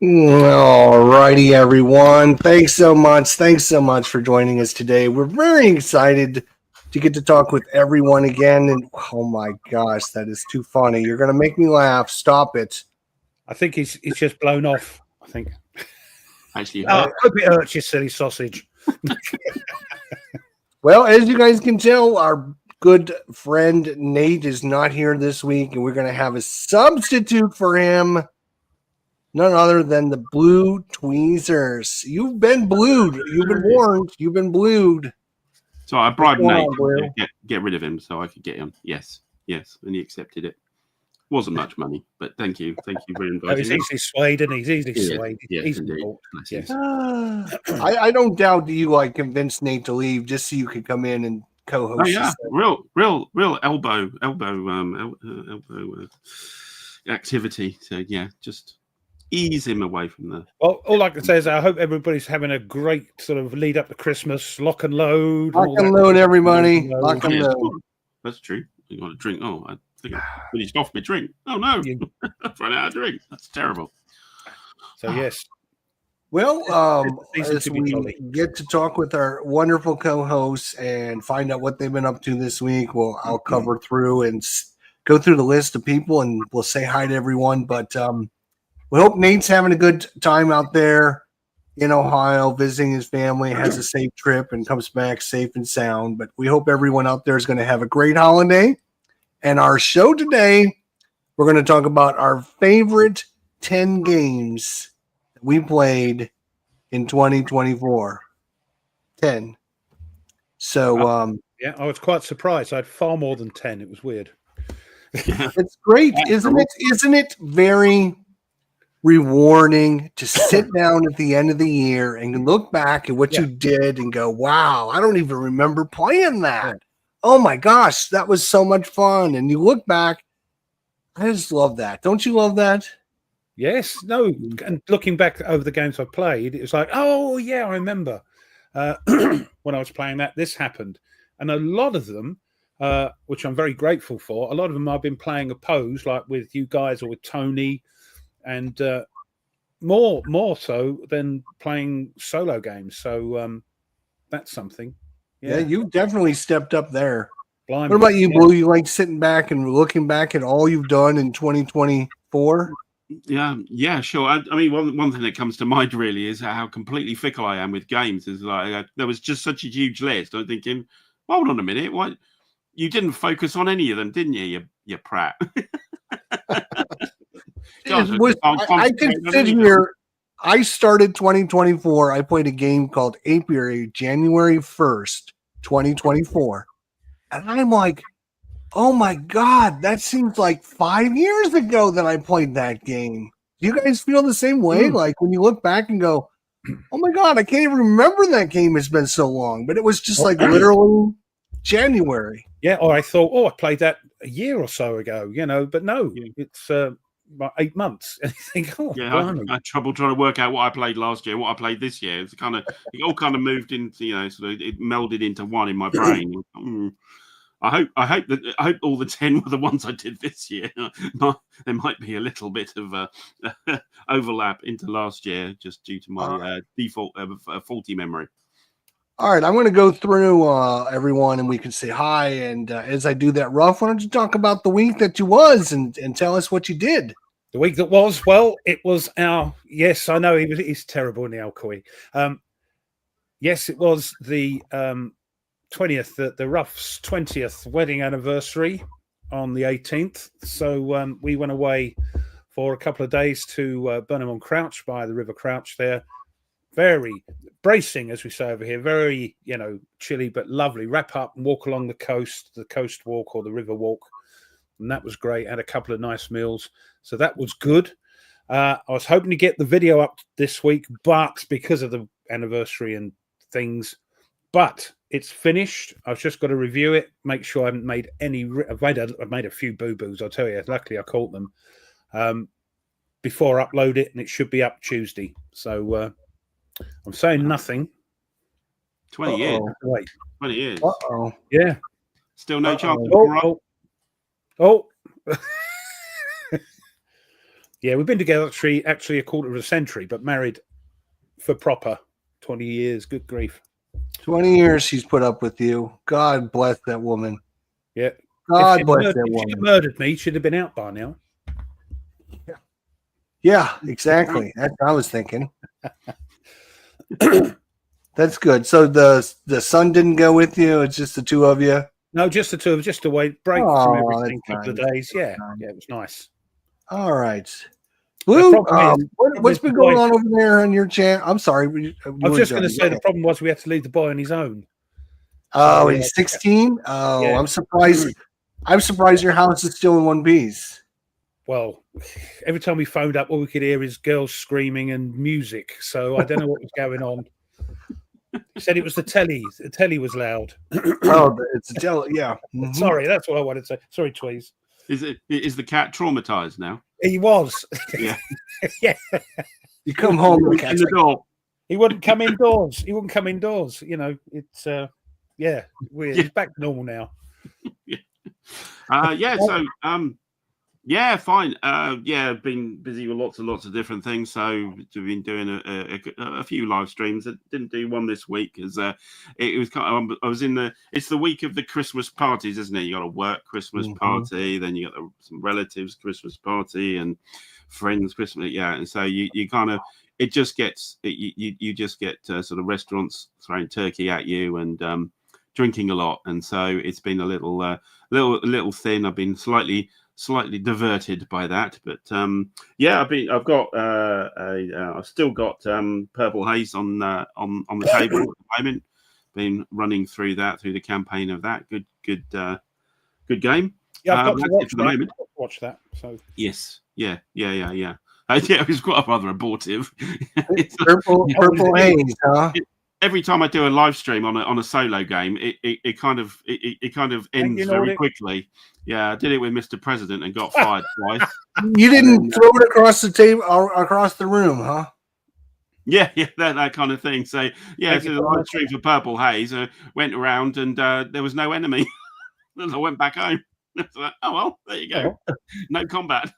All righty, everyone. Thanks so much. Thanks so much for joining us today. We're very excited to get to talk with everyone again. And oh my gosh, that is too funny. You're going to make me laugh. Stop it. I think he's just blown off. I think. Actually, I hope it hurts, you silly sausage. Well, as you guys can tell, our good friend Nate is not here this week, and we're going to have a substitute for him. None other than the Blue Tweezers. You've been blued. You've been warned. You've been blued. So I bribed Nate to get rid of him so I could get him. Yes, and he accepted it. Wasn't much money, but thank you for inviting He's me. easily swayed, and he's easily swayed. Yes, indeed. Yes. I don't doubt that you convinced Nate to leave just so you could come in and co-host. Oh yeah, real elbow activity. So yeah, just ease him away from the. Well, all I can say is I hope everybody's having a great sort of lead up to Christmas. Lock and load. Lock and load, everybody. Lock and load. That's true. You got a drink. Oh, I think I finished off my drink. Oh no, I've run out of drink. That's terrible. So yes. Well, as we get to talk with our wonderful co-hosts and find out what they've been up to this week, I'll cover through and go through the list of people, and we'll say hi to everyone. But we hope Nate's having a good time out there in Ohio, visiting his family, has a safe trip, and comes back safe and sound. But we hope everyone out there is going to have a great holiday. And our show today, we're going to talk about our favorite 10 games that we played in 2024. 10. So, yeah, I was quite surprised. I had far more than 10. It was weird. It's great, isn't it? Isn't it very rewarding to sit down at the end of the year and look back at what you did and go, wow, I don't even remember playing that. Oh my gosh, that was so much fun. And you look back, I just love that. Don't you love that? Yes, no. And looking back over the games I played, it was like, oh yeah, I remember when I was playing that, this happened. And a lot of them, which I'm very grateful for, a lot of them I've been playing opposed, like with you guys or with Tony, and more so than playing solo games. So that's something. Yeah, you definitely stepped up there. Blimey. What about you, Blue? You like sitting back and looking back at all you've done in 2024? Yeah, sure. I mean, one thing that comes to mind really is how completely fickle I am with games. Is like there was just such a huge list. I'm thinking, well, hold on a minute, what? You didn't focus on any of them, didn't you? You prat. I can sit here. I started 2024. I played a game called Apiary January 1st, 2024. And I'm like, oh my God, that seems like 5 years ago that I played that game. Do you guys feel the same way? Like when you look back and go, oh my God, I can't even remember that game. It's been so long. But it was just like literally January. Yeah, or I thought, I played that a year or so ago, but no, it's about 8 months. And you think, I had trouble trying to work out what I played last year, what I played this year. It's it all kind of moved into, sort of it melded into one in my brain. I hope all the 10 were the ones I did this year. There might be a little bit of overlap into last year just due to my default faulty memory. All right, I'm going to go through everyone, and we can say hi. And as I do that, Ruff, why don't you talk about the week that you was and tell us what you did? The week that was, well, it was yes, I know he's terrible in the Alcoy. Yes, it was the 20th, the Ruff's 20th wedding anniversary on the 18th. So we went away for a couple of days to Burnham-on-Crouch by the River Crouch there. Very bracing, as we say over here, very, chilly, but lovely. Wrap up and walk along the coast walk or the river walk. And that was great. Had a couple of nice meals. So that was good. I was hoping to get the video up this week, but because of the anniversary and things, but it's finished. I've just got to review it, make sure I haven't made any. I've made a few boo-boos, I'll tell you. Luckily, I caught them before I upload it, and it should be up Tuesday. So I'm saying nothing. 20 years. Wait. 20 years. Uh-oh. Yeah. Still no chance. Yeah, we've been together actually a quarter of a century, but married for proper 20 years. Good grief. 20 years she's put up with you. God bless that woman. Yeah. God bless that woman. If she'd have murdered me, she'd have been out by now. Yeah, exactly. That's what I was thinking. That's good. So the son didn't go with you. It's just the two of you. No, just the two of us, just a break from everything for a couple of days. Yeah, yeah, it was nice. All right. Blue, what's been going on over there on your channel? I'm sorry. I was just going to say the problem was we had to leave the boy on his own. Oh, he's 16? Oh, yeah. I'm surprised. I'm surprised your house is still in one piece. Well, every time we phoned up, all we could hear is girls screaming and music. So I don't know what was going on. He said it was the telly. The telly was loud. Oh, it's a telly. Yeah. Mm-hmm. Sorry, that's what I wanted to say. Sorry, Tweez. Is the cat traumatized now? He was. Yeah. Yeah. You come home, in the door. He wouldn't come indoors. He wouldn't come indoors. You know, it's yeah, weird. Yeah. He's back to normal now. Yeah. So yeah, fine. Yeah, been busy with lots and lots of different things. So we've been doing a few live streams. I didn't do one this week because it was kind of, I was in the. It's the week of the Christmas parties, isn't it? You got a work Christmas party, then you got some relatives Christmas party and friends Christmas. Yeah, and so you kind of it just gets you just get sort of restaurants throwing turkey at you and drinking a lot, and so it's been a little thin. I've been slightly diverted by that, but yeah, I've still got Purple Haze on the table at the moment. Been running through the campaign of that. Good game. Yeah, I've got to watch that. So yes, yeah. Yeah, it was quite rather abortive. Purple Haze, huh? Every time I do a live stream on a solo game, it kind of ends very quickly. Yeah, I did it with Mr. President and got fired twice. You didn't throw it across the table or across the room, huh? Yeah, that kind of thing. So yeah, so the live stream for Purple Haze went around and there was no enemy. And I went back home. Like, oh well, there you go. No combat.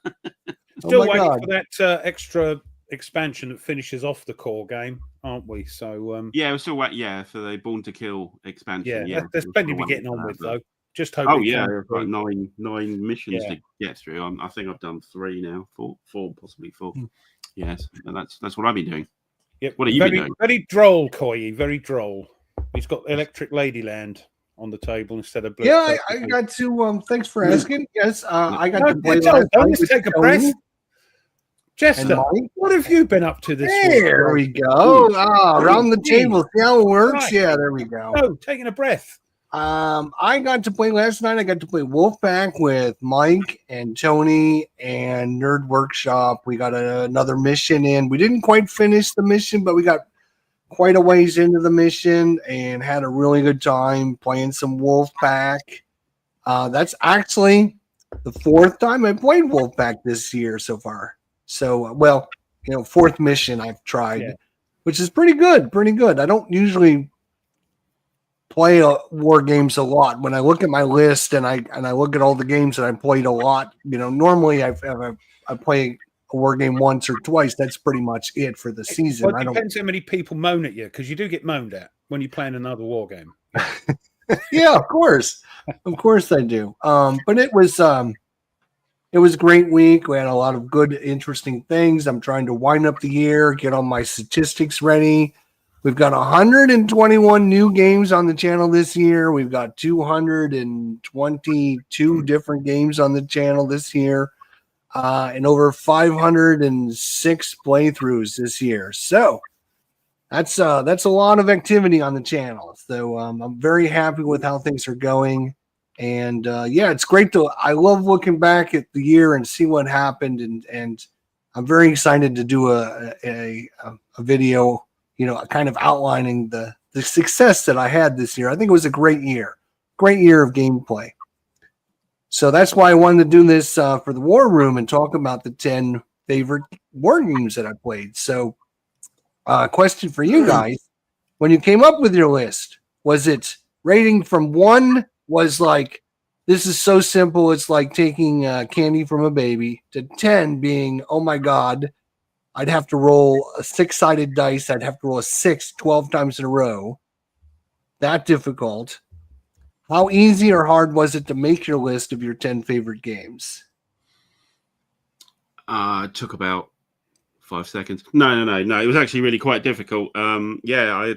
Still waiting for that extra expansion that finishes off the core game, aren't we? So yeah, we're still waiting. For the Born to Kill expansion. Yeah, there's plenty to be getting on with though. Just hoping. Oh yeah, I've got nine missions to get through. I think I've done 3 now, four, possibly 4. Yes, and that's what I've been doing. Yep. What are you been doing? Very droll, Coy. Very droll. He's got Electric Ladyland on the table instead of blue. Yeah, I got to. Thanks for asking. Yes, I got to play. Let's take a breath. Jester, what have you been up to this week? There we go. Around the table. See how it works? Right. Yeah, there we go. Oh, taking a breath. I got to play last night. I got to play Wolfpack with Mike and Tony and Nerd Workshop. We got another mission in. We didn't quite finish the mission, but we got quite a ways into the mission and had a really good time playing some Wolfpack. That's actually the 4th time I played Wolfpack this year so far. So, well, 4th mission I've tried, which is pretty good. I don't usually play war games a lot. When I look at my list and I look at all the games that I played a lot, normally I play a war game once or twice. That's pretty much it for the season. Well, it depends how many people moan at you, because you do get moaned at when you're playing another war game. Yeah, of course I do. But it was a great week. We had a lot of good, interesting things. I'm trying to wind up the year, get all my statistics ready. We've got 121 new games on the channel this year. We've got 222 different games on the channel this year, and over 506 playthroughs this year. So that's a lot of activity on the channel. So I'm very happy with how things are going. And it's great I love looking back at the year and see what happened. And I'm very excited to do a video, kind of outlining the success that I had this year. I think it was a great year of gameplay. So that's why I wanted to do this for the War Room and talk about the 10 favorite war games that I played. So question for you guys, when you came up with your list, was it rating from 1 was like this is so simple. It's like taking candy from a baby, to 10 being, oh my God, I'd have to roll a 6-sided dice. I'd have to roll a 6 12 times in a row. That difficult. How easy or hard was it to make your list of your 10 favorite games? It took about 5 seconds. No. It was actually really quite difficult. I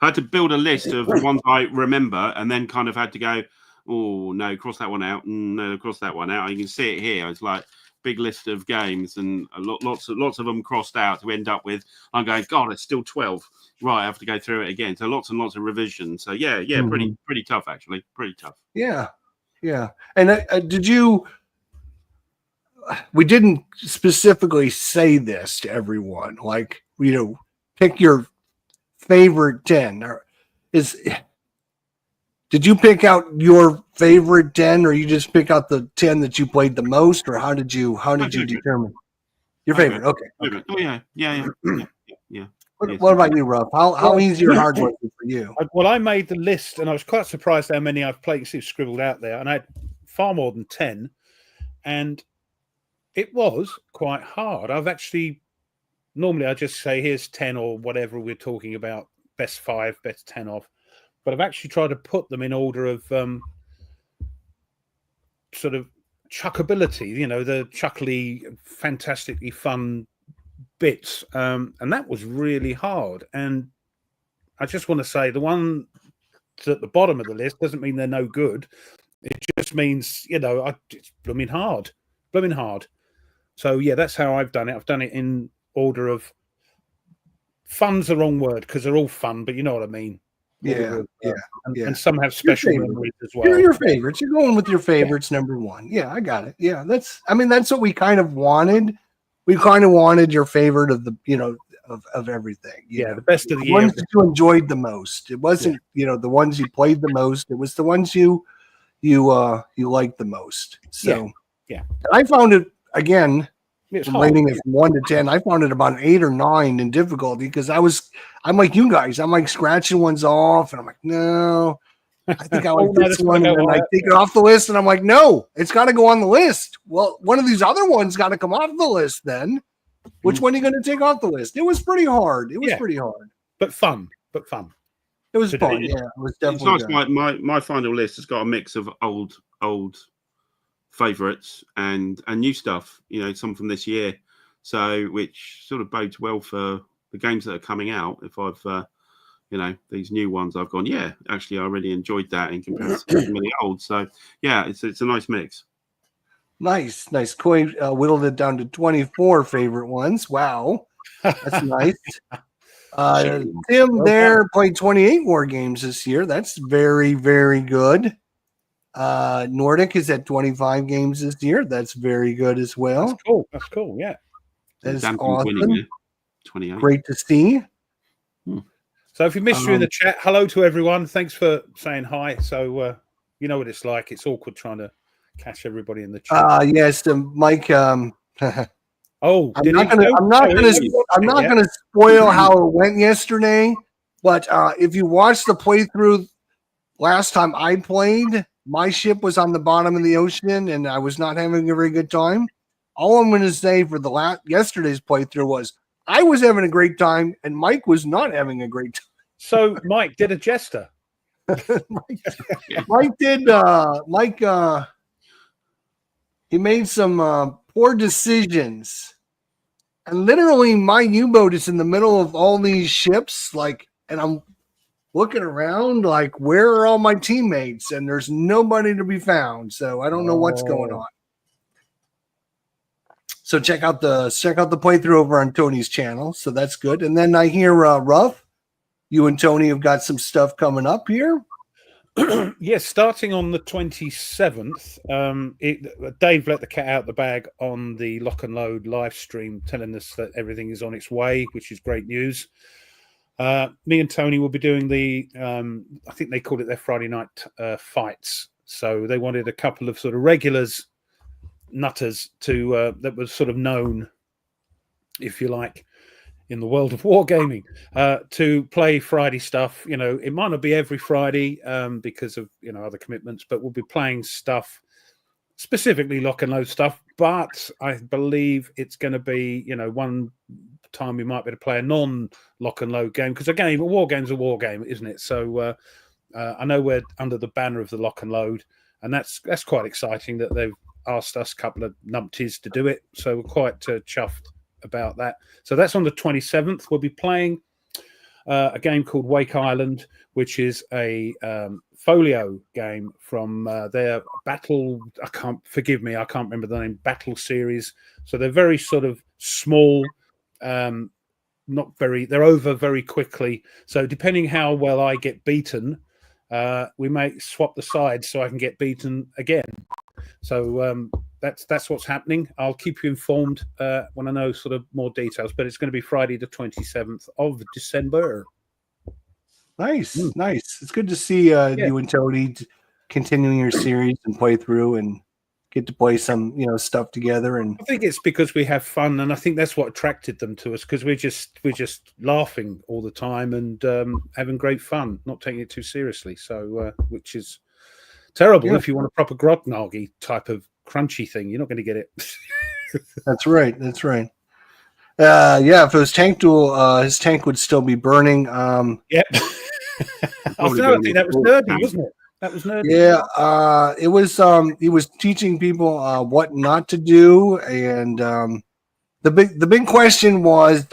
had to build a list of the ones I remember, and then kind of had to go, oh no, cross that one out. No, cross that one out. You can see it here. It's like big list of games, and lots of them crossed out to end up with. I'm going, God, it's still 12. Right, I have to go through it again. So lots and lots of revisions. So yeah, pretty tough actually. Pretty tough. Yeah. And did you? We didn't specifically say this to everyone, like, pick your favorite 10. Did you pick out your favorite 10, or you just pick out the 10 that you played the most, or how did you determine your favorite? Okay. Oh yeah. What about you, Ruff? How easy or hard was it for you? Well, I made the list, and I was quite surprised how many I've played. See, scribbled out there, and I had far more than 10, and it was quite hard. Normally I just say, here's 10 or whatever we're talking about, best 5, best 10 of, but I've actually tried to put them in order of sort of chuckability, the chuckly, fantastically fun bits. And that was really hard. And I just want to say, the one at the bottom of the list doesn't mean they're no good. It just means, it's blooming hard. So, yeah, that's how I've done it. I've done it in order of fun's the wrong word, because they're all fun, but you know what I mean. Yeah. And some have special memories as well. Your favorites. You're going with your favorites, number one. Yeah, I got it. Yeah, that's what we kind of wanted. We kind of wanted your favorite of the, of everything. The best of the year. Ones that you enjoyed the most. It wasn't, the ones you played the most. It was the ones you liked the most. So, yeah. And I found it, again, rating it from 1 to 10. I found it about an 8 or 9 in difficulty, because I'm like you guys. I'm like scratching ones off, and I'm like, no, I think I like this one, and then I take it off the list, and I'm like, no, it's got to go on the list. Well, one of these other ones got to come off the list then. Which one are you going to take off the list? It was pretty hard. Pretty hard, but fun. It was fun. Yeah, it was definitely. It's nice. My final list has got a mix of old favorites and new stuff, some from this year, so which sort of bodes well for the games that are coming out. If I've these new ones, I've gone, yeah, actually I really enjoyed that in comparison to some of the old. So yeah, it's a nice mix. Nice. Coy whittled it down to 24 favorite ones. Wow, that's nice. Tim there played 28 war games this year. That's very, very good. Nordic is at 25 games this year. That's very good as well. That's cool. Yeah, that's awesome. 28. Great to see. So if you missed you in the chat, hello to everyone. Thanks for saying hi. So you know what it's like. It's awkward trying to catch everybody in the chat. Yes, Mike. I'm not going to spoil how it went yesterday, but if you watched the playthrough last time I played, my ship was on the bottom of the ocean, and I was not having a very good time. All I'm going to say for yesterday's playthrough was I was having a great time, and Mike was not having a great time. So Mike did a jester. Mike did. He made some poor decisions, and literally my U-boat is in the middle of all these ships, and I'm looking around like, where are all my teammates? And there's nobody to be found. So I don't know what's going on. So check out the playthrough over on Tony's channel. So that's good. And then I hear Ruff, you and Tony have got some stuff coming up here. Yes, starting on the 27th. Dave let the cat out the bag on the Lock and Load live stream, telling us that everything is on its way, which is great news. Me and Tony will be doing the, I think they called it their Friday night fights. So they wanted a couple of sort of regulars, nutters, that was sort of known, if you like, in the world of wargaming to play Friday stuff. You know, it might not be every Friday because of, you know, other commitments, but we'll be playing stuff, specifically lock and load stuff. But I believe it's going to be, you know, one time we might be able to play a non-lock and load game, because again, a war game's a war game, isn't it? So I know we're under the banner of the lock and load, and that's quite exciting that they've asked us a couple of numpties to do it. So we're quite chuffed about that. So that's on the 27th. We'll be playing a game called Wake Island, which is a folio game from their Battle. I can't remember the name. Battle series. So they're very sort of small. Not very. They're over very quickly. So depending how well I get beaten, we may swap the sides so I can get beaten again. So that's what's happening. I'll keep you informed when I know sort of more details. But it's going to be Friday the 27th of December. Nice. It's good to see you and Tony continuing your series and play through and get to play some, you know, stuff together. And I think it's because we have fun, and I think that's what attracted them to us, because we're just laughing all the time and having great fun, not taking it too seriously. So which is terrible if you want a proper grognoggy type of crunchy thing. You're not going to get it. That's right. If it was tank duel, his tank would still be burning. Yep. I think that was nerdy, wasn't it? That was nerdy. Yeah, it was. He was teaching people what not to do, and the big question was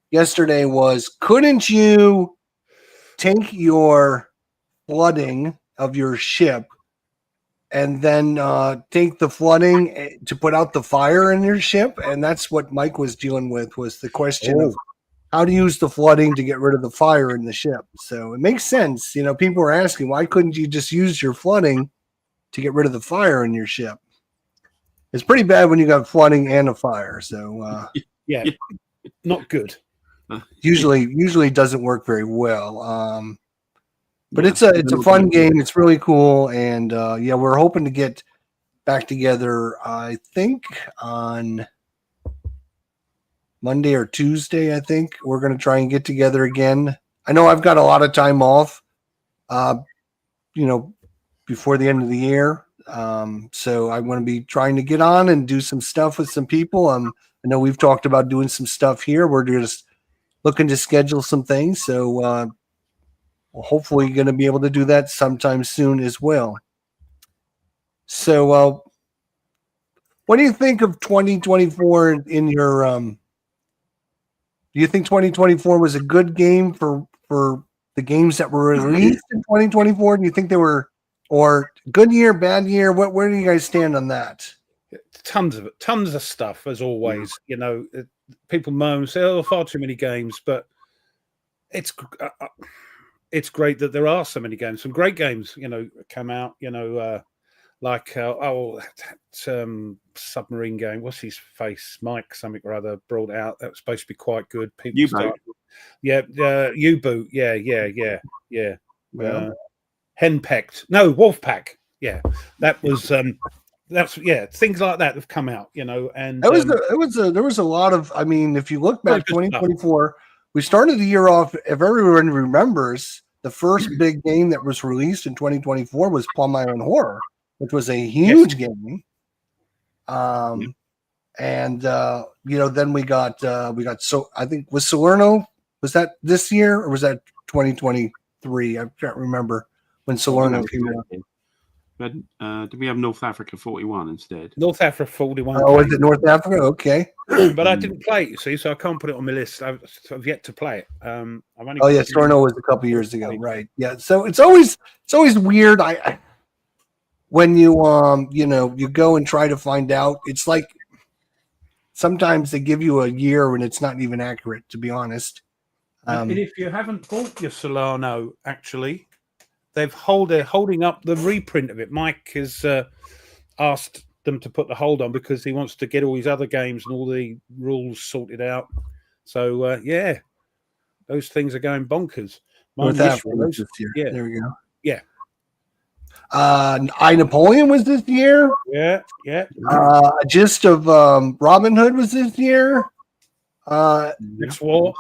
yesterday was, couldn't you take your flooding of your ship and then take the flooding to put out the fire in your ship? And that's what Mike was dealing with, was the question of how to use the flooding to get rid of the fire in the ship. So it makes sense. You know, people are asking, why couldn't you just use your flooding to get rid of the fire in your ship? It's pretty bad when you got flooding and a fire. So yeah, not good. Usually doesn't work very well. But it's a fun game. It's really cool. And we're hoping to get back together, I think, on Monday or Tuesday. I think we're going to try and get together again. I know I've got a lot of time off, before the end of the year. So I'm going to be trying to get on and do some stuff with some people. I know we've talked about doing some stuff here. We're just looking to schedule some things. So we're hopefully going to be able to do that sometime soon as well. So what do you think of 2024 in your do you think 2024 was a good game for the games that were released in 2024? Do you think they were, or good year, bad year? Where do you guys stand on that? Tons of stuff, as always. You know, people moan and say, "Oh, far too many games," but it's great that there are so many games. Some great games, you know, come out. You know, like submarine game. What's his face? Mike something or other brought out. That was supposed to be quite good. U-boat. U-boot. Yeah. Well, Henpecked. No, Wolfpack. Yeah, that was. That's things like that have come out. You know, and there was a lot of. I mean, if you look back, 2024, we started the year off. If everyone remembers, the first big game that was released in 2024 was Plum Island Horror, which was a huge game. And then we got so I think was Salerno, was that this year or was that 2023? I can't remember when Salerno came out. But did we have North Africa 41 instead? North Africa 41. Oh, is it North Africa? Okay. But I didn't play it, you see, so I can't put it on my list. I've yet to play it. Salerno was a couple years ago, right? Yeah. So it's always weird. When you you go and try to find out, it's like sometimes they give you a year when it's not even accurate, to be honest. And if you haven't bought your Solano, actually, they're holding up the reprint of it. Mike has asked them to put the hold on because he wants to get all his other games and all the rules sorted out. So those things are going bonkers. This year. Yeah. There we go. Yeah. I Napoleon was this year. Yeah. Gist of Robin Hood was this year. Next war,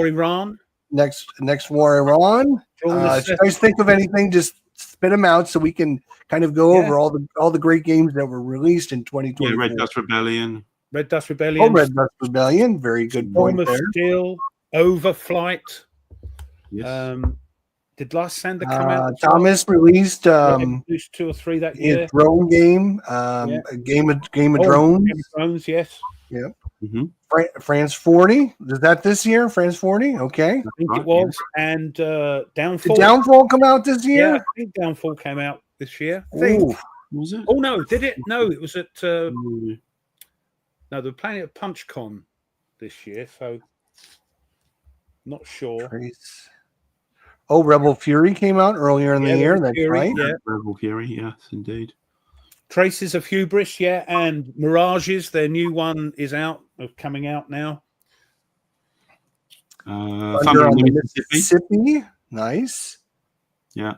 Iran. Next war, Iran. If you guys think of anything, just spit them out so we can kind of go over all the great games that were released in 2020. Yeah, Red Dust Rebellion. Red Dust Rebellion. Oh, Red Dust Rebellion. Very good point there. Steel, Overflight. Yes. Did Lysander come out? Thomas released 2 or 3 that year. Drone game. A game of drones. Game of Drones, yes. Yep. Mm-hmm. France 40. Is that this year? France 40? Okay. I think it was. And Downfall. Did Downfall come out this year? Yeah, I think Downfall came out this year. Was it? Oh, no. Did it? No, it was at... no, they were playing at PunchCon this year, so not sure. Oh, Rebel Fury came out earlier in the year. That's right. Yeah. Rebel Fury, yes, indeed. Traces of Hubris, and Mirages, their new one is coming out now. Thunder on the Mississippi. Nice. Yeah.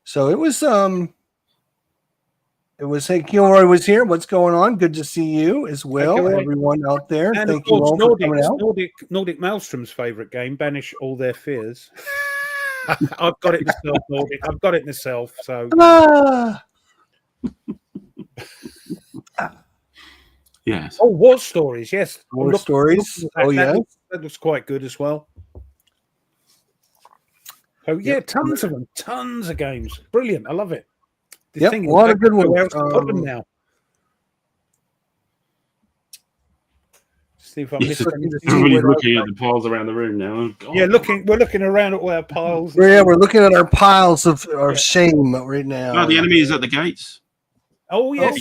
So it was hey, Kilroy was here. What's going on? Good to see you as well. Everyone out there. And thank you all for coming out. Nordic Maelstrom's favorite game, Banish All Their Fears. I've got it myself, Nordic. I've got it myself. So yes. Oh, War Stories, yes. War Stories. That looks quite good as well. So yeah, tons of them, tons of games. Brilliant. I love it. A lot of good ones. Now. See if I'm missing everybody's looking at the piles around the room now. Oh, yeah, we're looking around at all our piles. Yeah, we're looking at our piles of shame right now. No, the enemy is at the gates. Oh yes,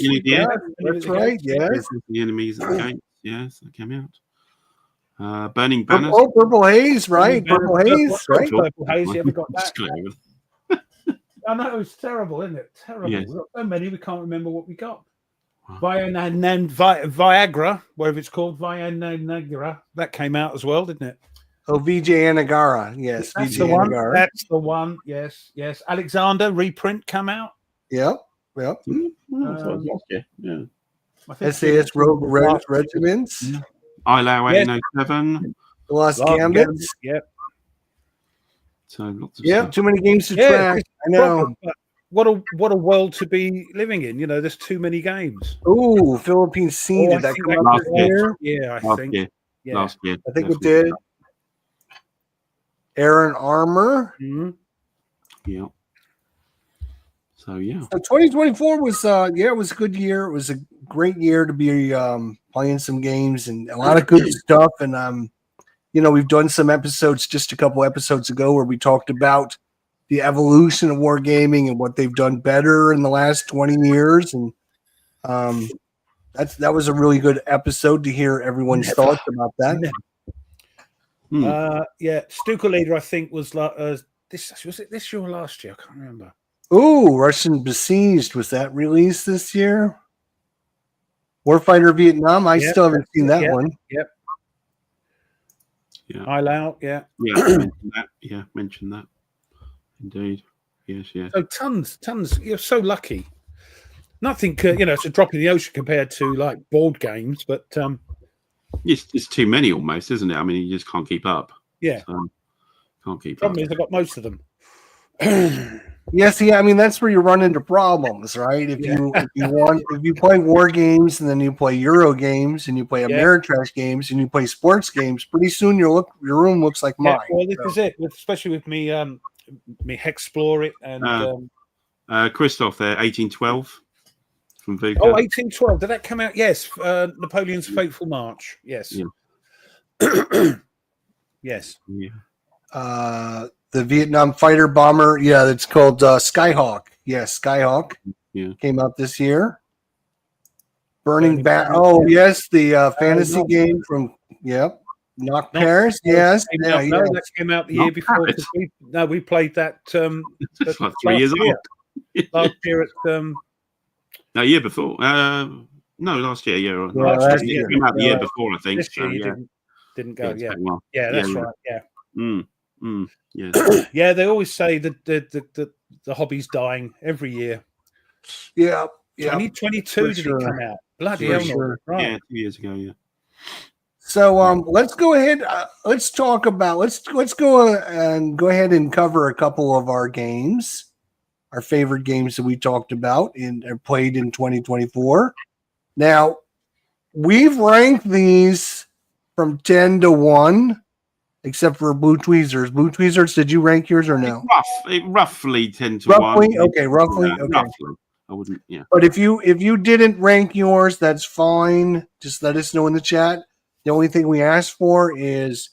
that's right. Yes, the enemies at the gates. Yes, they came out. Burning Banners. Oh, Purple Haze, right? Purple Haze, right? Purple Haze. You ever got that? I know, it's terrible, isn't it? Terrible. Yes. We've got so many, we can't remember what we got. Viagra, whatever it's called, Viagra, that came out as well, didn't it? Oh, Vijay Anagara. Yes, that's Vijay Anagara. That's the one. Yes. Alexander reprint come out. Yep. Yeah. SAS Rogue Regiments. Yeah. ILAO 1807. The Lost Gambits. Yep. So lots of too many games to track. I know. What a world to be living in. You know, there's too many games. Oh, Philippine Sea. Did that come out last year? Yeah, I think. Yeah. Last year. I think it did. Aaron Armor. Mm-hmm. Yeah. So yeah. So 2024 was it was a good year. It was a great year to be playing some games and a lot of good stuff. And we've done some episodes just a couple episodes ago where we talked about the evolution of wargaming and what they've done better in the last 20 years. And that was a really good episode to hear everyone's thoughts about that. Stuka Leader, I think, was this year or last year? I can't remember. Oh, Russian Besieged. Was that released this year? Warfighter Vietnam. I still haven't seen that one. Yep. Yeah. ILAO, yeah. Mentioned that. Yeah, mentioned that. Indeed. Yes. So tons. You're so lucky. Nothing, it's a drop in the ocean compared to like board games, but it's too many almost, isn't it? I mean, you just can't keep up. Yeah. So, can't keep Problem is, I got most of them. Yes, I mean that's where you run into problems, right? If you play war games and then you play Euro games and you play Ameritrash games and you play sports games, pretty soon your room looks like mine. Well, this is it, especially with me Hexplore it and Christoph there, 1812 from VUCA. Oh, 1812. Did that come out? Yes, Napoleon's Fateful March. Yes. Yeah. Yes. Yeah. The Vietnam fighter bomber, it's called Skyhawk. Yes, Skyhawk. Yeah, came out this year. Burning Bat. Oh, yes, the fantasy game from Knock Paris. Yes, that came out the year before. We played that. That's like 3 years old. Last year at no, year before. No, last year. Yeah, last year. It came out the year before, I think. This year didn't go. Yeah, that's right. Yeah. Yeah. They always say that the hobby's dying every year. Yeah. 2022 did it come out? Bloody hell, sure. Right. Yeah, 2 years ago. Yeah. So let's go ahead. Let's talk about let's go ahead and cover a couple of our games, our favorite games that we talked about and played in 2024. Now we've ranked these from 10 to 1, except for Blue Tweezers. Blue Tweezers, did you rank yours or no? Roughly 10 to roughly? 1. Okay, roughly. Yeah, okay. Roughly. I wouldn't. Yeah. But if you didn't rank yours, that's fine. Just let us know in the chat. The only thing we ask for is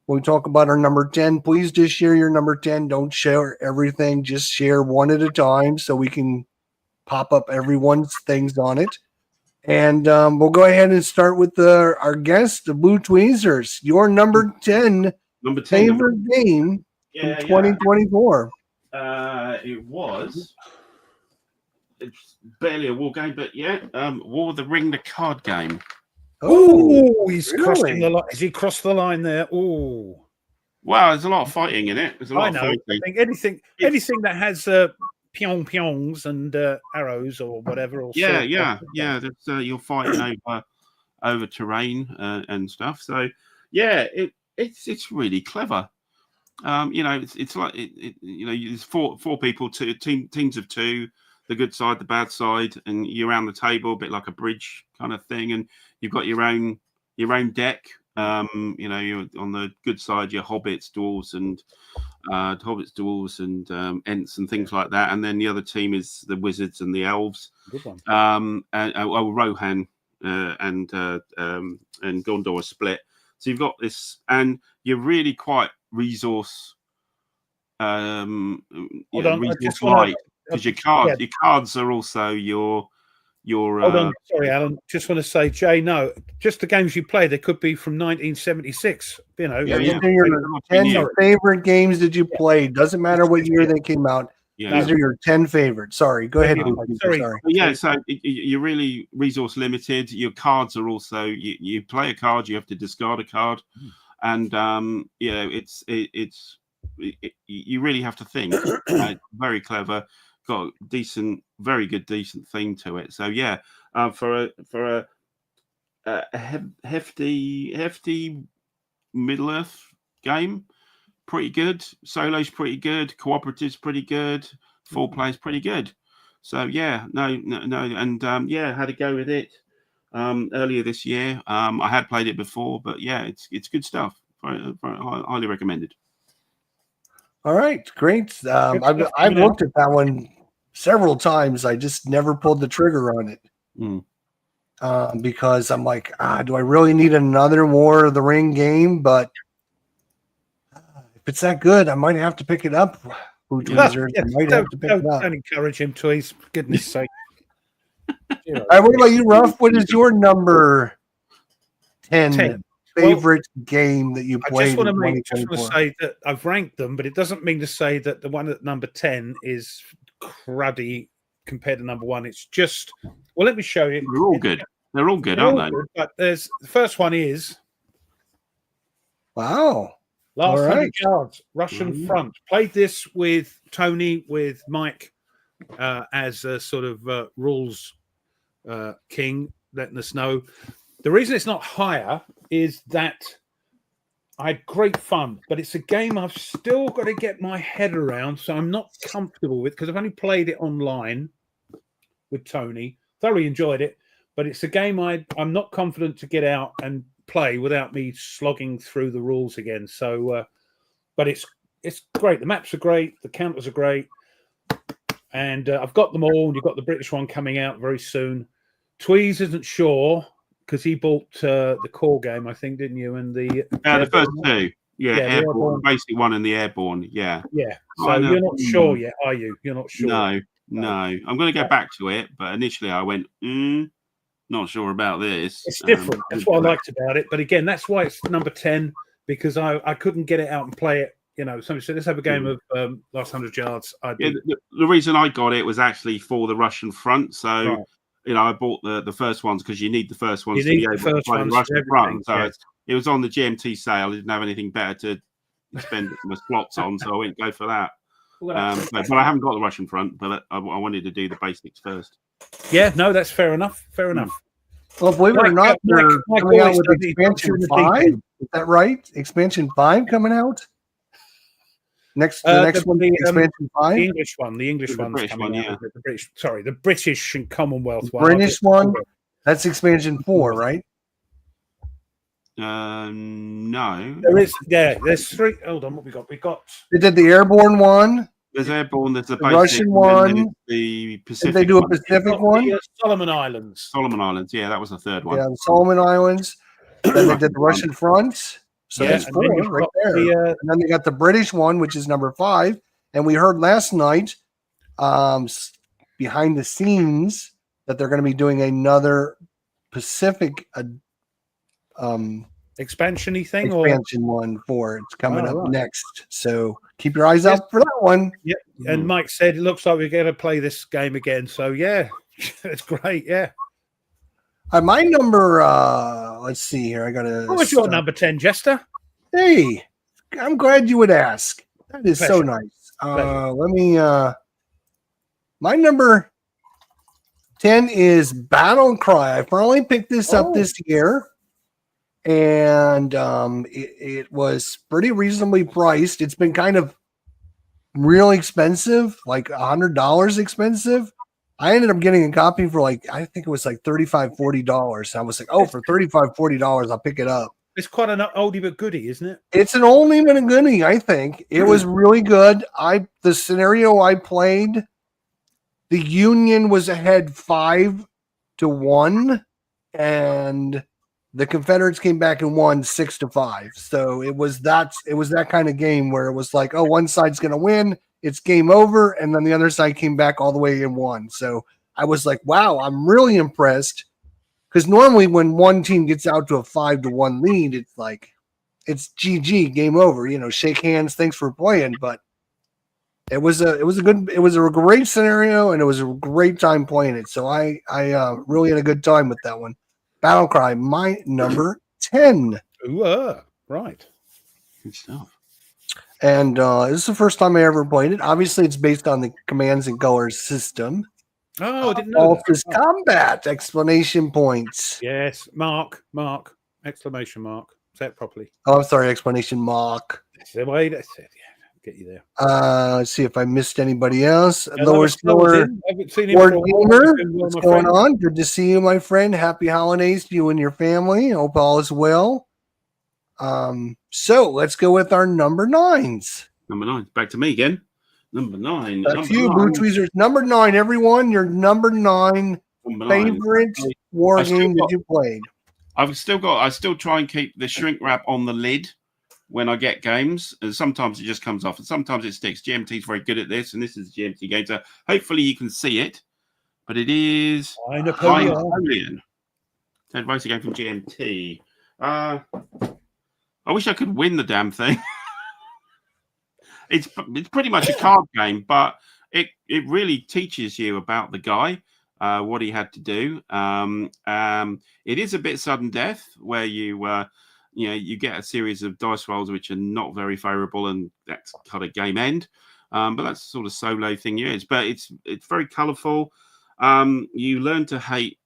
when we talk about our number 10, please just share your number 10. Don't share everything. Just share one at a time so we can pop up everyone's things on it. And we'll go ahead and start with our guest, the Blue Tweezers. Your number 10 favorite game from 2024. It was. It's barely a war game, but War of the Ring, the card game. Oh, he's crossing the line. Has he crossed the line there? Oh, wow! There's a lot of fighting in it. There's a lot of fighting. I think anything that has pyongs and arrows or whatever. Or That's, you're fighting over terrain and stuff. So it's really clever. It's like there's four people, teams of two. The good side, the bad side, and you're around the table, a bit like a bridge kind of thing, and you've got your own deck. You're on the good side, your hobbits, dwarves, and ents and things like that, and then the other team is the wizards and the elves. Good one. Rohan and Gondor are split. So you've got this, and you're really quite resource. Resource light. Because your cards are also your. Hold on, sorry, Alan. Just want to say, Jay, no, just the games you play, they could be from 1976. Your 10 favorite games that you played. Doesn't matter what year they came out. Yeah. These are your 10 favorites. Sorry, go ahead. Sorry. Yeah, so you're really resource limited. Your cards are also you play a card, you have to discard a card, and you really have to think. Very clever. Got very good decent theme to it. So for a hefty Middle Earth game, pretty good. Solo's pretty good. Cooperative's pretty good. 4-player's pretty good. So and had a go with it earlier this year. I had played it before, but it's good stuff. Very highly recommended. All right, great. I've looked at that one several times. I just never pulled the trigger on it because I'm like, do I really need another War of the Ring game? But if it's that good, I might have to pick it up. Don't encourage him, Tweez. For goodness sake. All right, what about you, Ruff? What is your number 10? Favorite game that you played? I just want to say that I've ranked them, but it doesn't mean to say that the one at number 10 is cruddy compared to number 1. It's just, let me show you. They're all good. They're all good, aren't they? But the first one is Last 100 Yards, Russian Front. Played this with Tony, with Mike as a sort of rules king, letting us know. The reason it's not higher is that I had great fun, but it's a game I've still got to get my head around, so I'm not comfortable with because I've only played it online with Tony. Thoroughly enjoyed it, but it's a game I'm not confident to get out and play without me slogging through the rules again. So, but it's great. The maps are great. The counters are great, and I've got them all. And you've got the British one coming out very soon. Tweez isn't sure. Because he bought the core game, I think, didn't you? And the first two, Airborne, basic one, and the Airborne, yeah. So you're not sure yet, are you? You're not sure. No. I'm going to go back to it, but initially I went, not sure about this. It's different. That's what I liked about it. But again, that's why it's number 10 because I couldn't get it out and play it. Somebody said, let's have a game of last 100 yards. The reason I got it was actually for the Russian front. So. Right. I bought the first ones because you need the first ones to be able to play the Russian front. So it was on the GMT sale. I didn't have anything better to spend my slots on, so I went go for that. But I haven't got the Russian front, but I wanted to do the basics first. Yeah, no, that's fair enough. Fair enough. Well, believe it or not, they're coming out with expansion 5. Is that right? Expansion 5 coming out? The next one, expansion 5? The English one. The English one's coming out. The British and Commonwealth one. British one? That's expansion 4, right? No. There's 3. Hold on, what we got? They did the airborne one. There's airborne, there's the Russian one. The Pacific. Did they do a Pacific one? The Solomon Islands. Solomon Islands, yeah, that was the third one. Yeah, the Solomon Islands. Then they did the Russian front. So that's 4 right there. And then they got the British one, which is number 5. And we heard last night, behind the scenes, that they're going to be doing another Pacific expansion-y thing, expansion one for it's coming up next. So keep your eyes out for that one. Yeah. And Mike said it looks like we're going to play this game again. So yeah, it's great. Yeah. My number, let's see here. I got to. What was your number 10, Jester? Hey, I'm glad you would ask. That is so nice. Let me. My number 10 is Battle Cry. I finally picked this up this year, and it was pretty reasonably priced. It's been kind of really expensive, like $100 expensive. I ended up getting a copy for I think it was like $35, $40. I was like, for $35, $40, I'll pick it up. It's quite an oldie but goodie, isn't it? It's an oldie but a goodie, I think. It was really good. The scenario I played, the Union was ahead 5-1, and the Confederates came back and won 6-5. So it was that kind of game where it was like, one side's gonna win. It's game over, and then the other side came back all the way and won. So I was like, wow, I'm really impressed. Because normally when one team gets out to a 5-1 lead, it's like, it's GG, game over. Shake hands, thanks for playing. But it was a great scenario, and it was a great time playing it. So I really had a good time with that one. Battle Cry, my number 10. Ooh, right. Good stuff. And this is the first time I ever played it. Obviously, it's based on the Commands and Colors system. Oh, I didn't know that. Altus Combat! Exclamation points. Yes, Mark, exclamation mark. Say it properly. Oh, I'm sorry, exclamation mark. That's the way. That's it. Yeah, get you there. Let's see if I missed anybody else. Lower Gamer. What's going on? Good to see you, my friend. Happy holidays to you and your family. Hope all is well. So let's go with our number 9s. Number 9. Back to me again. Number 9. That's you, Boo Tweezers. Number 9, everyone. Your number 9 favorite war game that you played. I still try and keep the shrink wrap on the lid when I get games. And sometimes it just comes off, and sometimes it sticks. GMT is very good at this, and this is a GMT game. So hopefully you can see it. But it is Napoleon. Third race game from GMT. I wish I could win the damn thing. It's pretty much a card game, but it really teaches you about the guy, what he had to do. It is a bit sudden death where you get a series of dice rolls which are not very favourable, and that's kind of game end. But that's the sort of solo thing it is. But it's very colourful. You learn to hate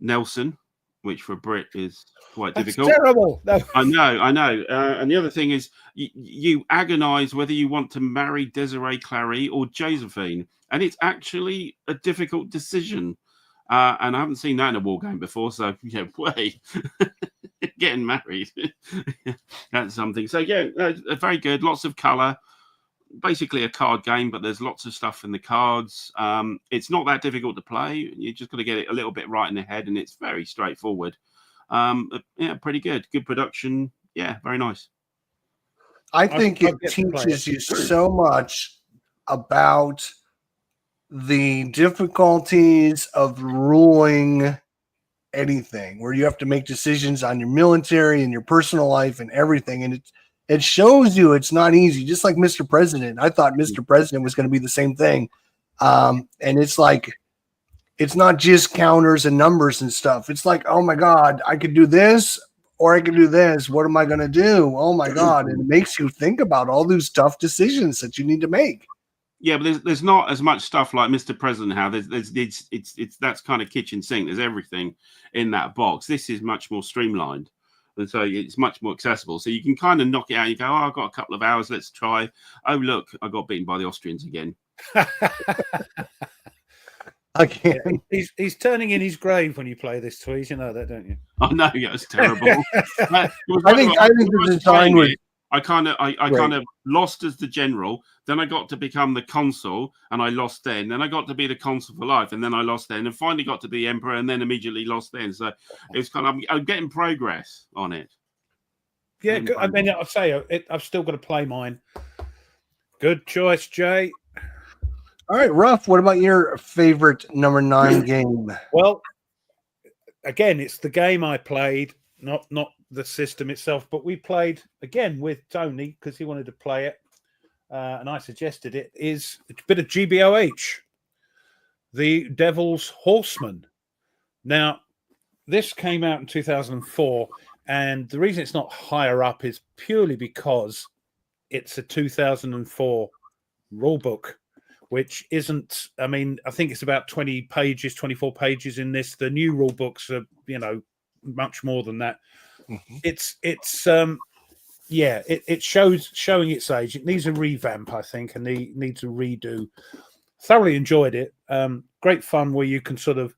Nelson, which for a Brit is quite difficult. Terrible. No. I know. And the other thing is you agonise whether you want to marry Desiree Clary or Josephine. And it's actually a difficult decision. And I haven't seen that in a war game before. So, getting married. That's something. So, very good. Lots of colour. Basically a card game, but there's lots of stuff in the cards. It's not that difficult to play. You just got to get it a little bit right in the head, and it's very straightforward. Pretty good. Good production. Yeah, very nice. I think it teaches you so much about the difficulties of ruling anything, where you have to make decisions on your military and your personal life and everything, and it shows you it's not easy. Just like Mr. President. I thought Mr. President was going to be the same thing. And it's like, it's not just counters and numbers and stuff. It's like, oh my God, I could do this or I could do this. What am I going to do? Oh my God. And it makes you think about all those tough decisions that you need to make. Yeah, but there's not as much stuff like Mr. President. How it's that's kind of kitchen sink. There's everything in that box. This is much more streamlined, and so it's much more accessible. So you can kind of knock it out. You go, oh, I've got a couple of hours. Let's try. Oh, look, I got beaten by the Austrians again. Again, yeah, he's turning in his grave when you play this, Tweez. You know that, don't you? I know, yeah, it's terrible. I think the design was. I kind of lost as the general. Then I got to become the consul, and I lost then. Then I got to be the consul for life, and then I lost then, and finally got to be emperor, and then immediately lost then. So it's kind of I'm getting progress on it. Yeah, good. I mean, I'll say I've still got to play mine. Good choice, Jay. All right, Ruff. What about your favorite number 9 game? Well, again, it's the game I played, not the system itself, but we played again with Tony because he wanted to play it, and I suggested it. Is a bit of GBOH, the Devil's Horseman. Now, this came out in 2004, and the reason it's not higher up is purely because it's a 2004 rulebook, which isn't. I mean, I think it's about 20 pages, 24 pages in this. The new rulebooks are, much more than that. Mm-hmm. It's showing its age. It needs a revamp, I think, and needs a redo. Thoroughly enjoyed it. Great fun where you can sort of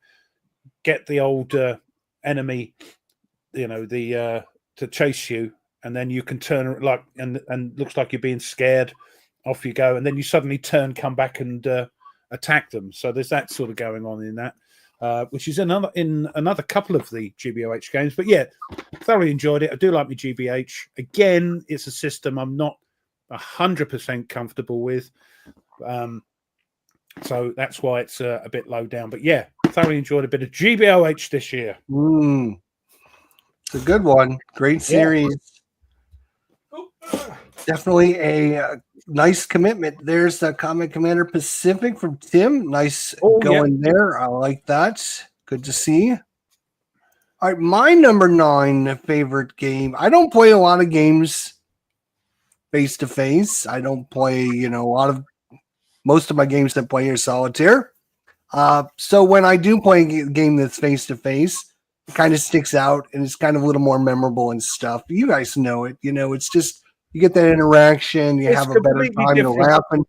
get the old enemy, to chase you, and then you can turn and looks like you're being scared. Off you go, and then you suddenly come back and attack them. So there's that sort of going on in that. Which is another couple of the GBOH games. But yeah, thoroughly enjoyed it. I do like my GBH. Again, it's a system I'm not 100% comfortable with. So that's why it's a bit low down. But yeah, thoroughly enjoyed a bit of GBOH this year. It's a good one. Great series. Yeah. Definitely a nice commitment. There's the Comet Commander Pacific from Tim. Nice going there. I like that. Good to see. All right, my number 9 favorite game. I don't play a lot of games face to face. I don't play, most of my games that play are solitaire. So when I do play a game that's face to face, it kind of sticks out and it's kind of a little more memorable and stuff. You guys know it. It's just. You get that interaction. You have a better time to laugh. And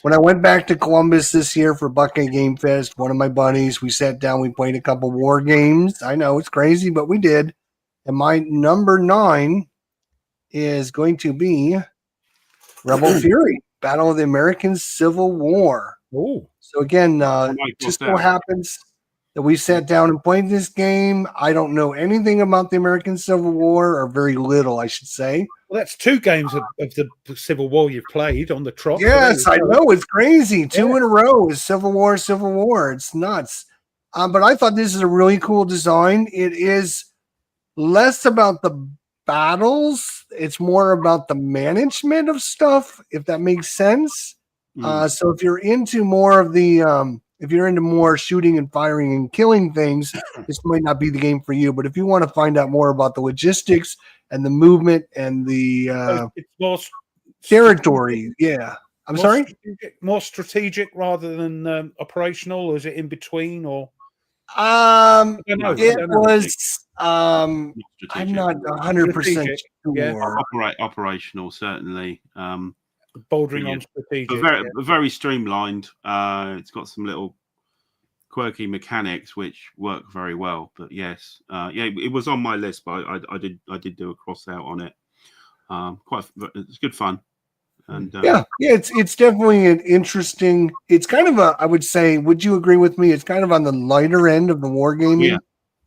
when I went back to Columbus this year for Buckeye Game Fest, one of my buddies, we sat down, we played a couple war games. I know it's crazy, but we did. And my number 9 is going to be Rebel Fury, Battle of the American Civil War. Oh, so again, just so happens that we sat down and played this game. I don't know anything about the American Civil War, or very little, I should say. Well, that's 2 games of the Civil War you've played on the trot. Yes, I know. It's crazy. 2 in a row is Civil War. It's nuts. But I thought this is a really cool design. It is less about the battles. It's more about the management of stuff, if that makes sense. So if you're into more of the if you're into more shooting and firing and killing things, this might not be the game for you. But if you want to find out more about the logistics and the movement and the it's more territory, I'm sorry? More strategic rather than operational, or is it in between? Or it was. I'm not 100% sure. Yeah. Operational, certainly. Bordering on strategic, but very streamlined. It's got some little quirky mechanics which work very well. But yes, it was on my list, but I did do a cross out on it. It's good fun. And it's definitely an interesting. It's kind of I would say. Would you agree with me? It's kind of on the lighter end of the wargaming.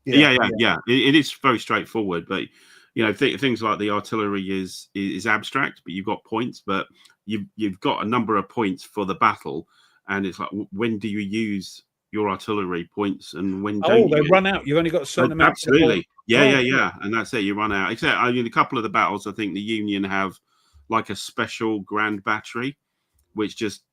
Yeah. It is very straightforward, but things like the artillery is abstract, but you've got points, but you've got a number of points for the battle, and it's like, when do you use your artillery points and when don't they run out? You've only got a certain amount. Absolutely. Yeah. And that's it. You run out. Except a couple of the battles, I think the Union have like a special grand battery, which just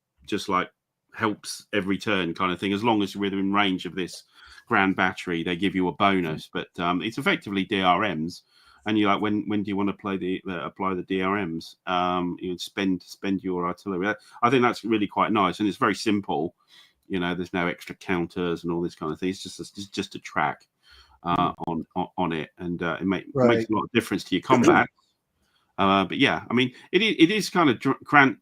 like helps every turn kind of thing. As long as you're within range of this grand battery, they give you a bonus. But it's effectively DRMs. and you're like, when do you want to apply the DRMs? You would spend your artillery. I think that's really quite nice, and it's very simple. There's no extra counters and all this kind of thing. It's just a track on it, and it makes a lot of difference to your combat. But yeah, I mean, it is kind of grand,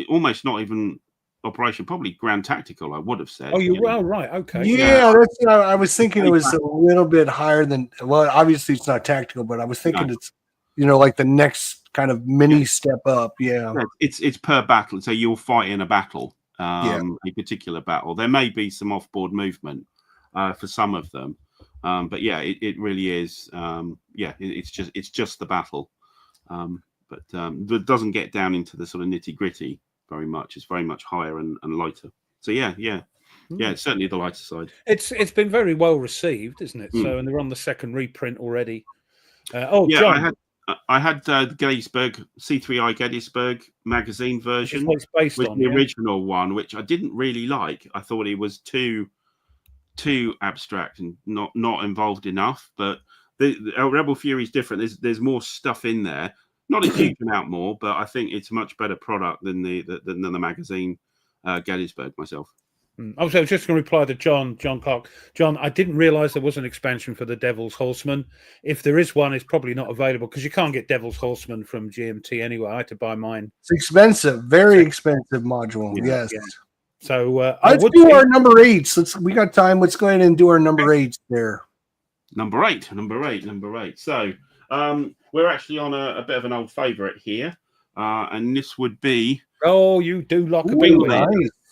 almost not even operation, probably grand tactical, I would have said. Oh, you're well, right. Okay. Yeah, that's. I was thinking it was a little bit higher than. Well, obviously it's not tactical, but I was thinking it's, like the next kind of mini step up. Yeah. It's per battle, so you'll fight in a battle, a particular battle. There may be some off-board movement for some of them, but yeah, it really is. It's just the battle, but it doesn't get down into the sort of nitty-gritty very much. It's very much higher and lighter. So yeah, it's certainly the lighter side. It's been very well received, isn't it? So, and they're on the second reprint already. John, I had Gettysburg C3I Gettysburg magazine version, which is what it's based on, the original one, which I didn't really like. I thought it was too abstract and not involved enough. But the Rebel Fury is different. There's more stuff in there. Not a huge amount more, but I think it's a much better product than the magazine Gettysburg myself. I was just going to reply to John Clark. John, I didn't realise there was an expansion for the Devil's Horseman. If there is one, it's probably not available because you can't get Devil's Horseman from GMT anyway. I had to buy mine. It's expensive, very expensive module. Yes. Yeah. So let's do our number 8s. We got time. Let's go ahead and do our number 8s there. Number eight. So we're actually on a bit of an old favourite here, and this would be. Oh, you do like a big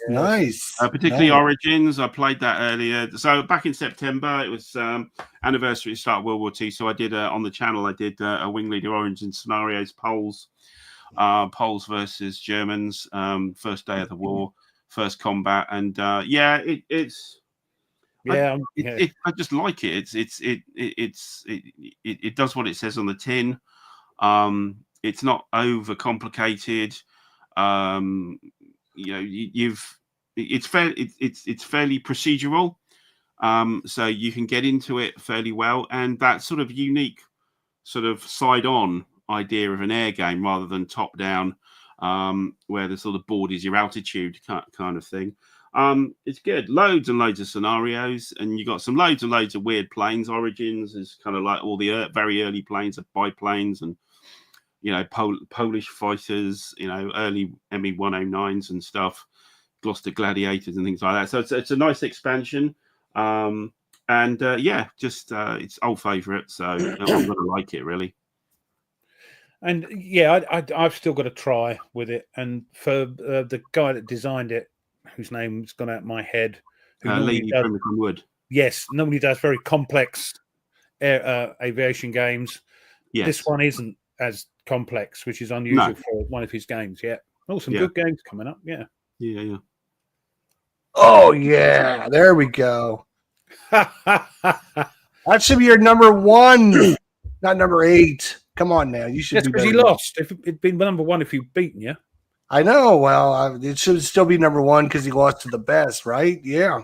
nice. Particularly Origins. I played that earlier. So back in September, it was anniversary of start of World War II. So I did on the channel. I did a Wing Leader Origins scenarios, Poles versus Germans. First day of the war, first combat, and I just like it. It does what it says on the tin. It's not overcomplicated. It's fairly procedural, so you can get into it fairly well, and that sort of unique sort of side-on idea of an air game rather than top-down, where the sort of board is your altitude kind of thing. It's good. Loads and loads of scenarios, and you got some loads and loads of weird planes. Origins is kind of like all the very early planes of biplanes and Polish fighters, early ME-109s and stuff, Gloucester Gladiators and things like that. So it's a nice expansion, it's old favourite. So I'm going to like it really. And I've still got to try with it. And for the guy that designed it, whose name's gone out of my head, Lady Primicon Wood. Yes, normally does very complex aviation games. Yes. This one isn't as complex, which is unusual for one of his games. Yeah. Oh, some good games coming up. Yeah. Yeah. Oh yeah, there we go. That should be your number 1, not number 8. Come on now, you should. That's because he lost. If it'd been number 1, if you'd beaten you. I know. Well, it should still be number 1 because he lost to the best, right? Yeah.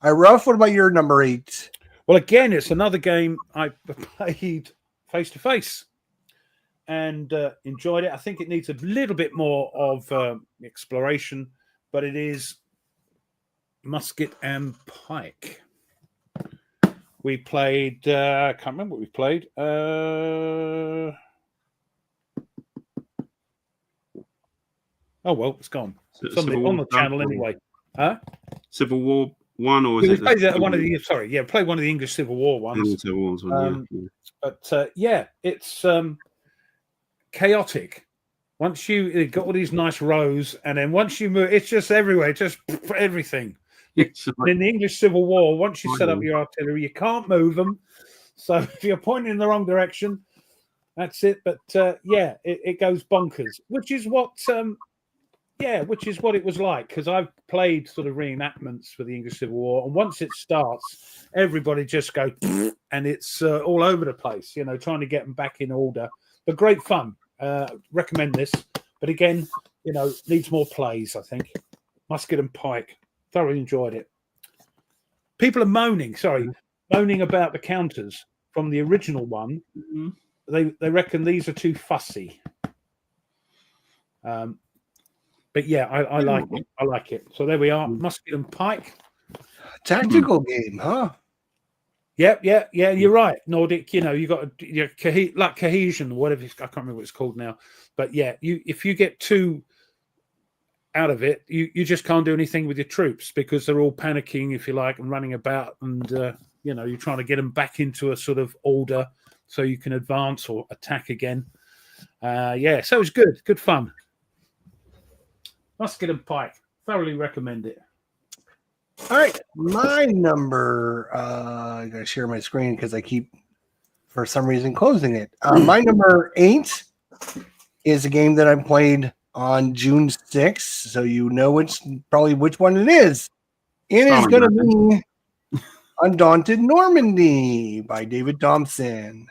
Ruff, what about your number 8? Well, again, it's another game I played face to face and enjoyed it. I think it needs a little bit more of exploration, but it is Musket and Pike. We played. I can't remember what we played. Oh well, it's gone. It's on the channel anyway. Huh? Civil War 1 or was it? One of the. Sorry, play one of the English Civil War ones. Civil Wars one, But it's chaotic. Once you got all these nice rows, and then once you move, it's just everywhere. Just everything. In the English Civil War, once you set up your artillery, you can't move them. So if you're pointing in the wrong direction, that's it. But it goes bonkers, which is what it was like. Because I've played sort of reenactments for the English Civil War, and once it starts, everybody just goes, and it's all over the place. Trying to get them back in order. But great fun. Recommend this. But again, needs more plays. I think Musket and Pike. Thoroughly enjoyed it. People are moaning about the counters from the original one. Mm-hmm. they reckon these are too fussy. But yeah, I like it. I like it. So there we are. Musket and Pike. Tactical game, huh? Yeah. You're right. Nordic. You got like cohesion, whatever. I can't remember what it's called now. But yeah, if you get two out of it, you just can't do anything with your troops because they're all panicking, if you like, and running about, and you're trying to get them back into a sort of order so you can advance or attack again. So it was good fun. Musket and Pike, thoroughly recommend it. All right, my number. I gotta share my screen because I keep, for some reason, closing it. My number 8 is a game that I played on June 6th, so you know which one it is. It is going to be Undaunted Normandy by David Thompson.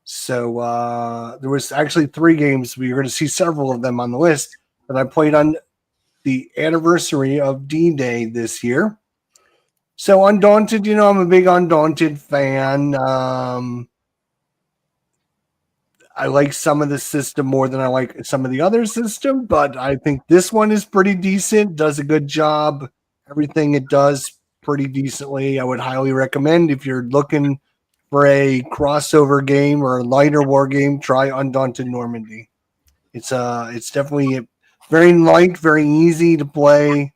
So there was actually 3 games. We were going to see several of them on the list that I played on the anniversary of D-Day this year. So Undaunted, I'm a big Undaunted fan. I like some of the system more than I like some of the other system, but I think this one is pretty decent, does a good job. Everything it does pretty decently. I would highly recommend if you're looking for a crossover game or a lighter war game, try Undaunted Normandy. It's definitely very light, very easy to play.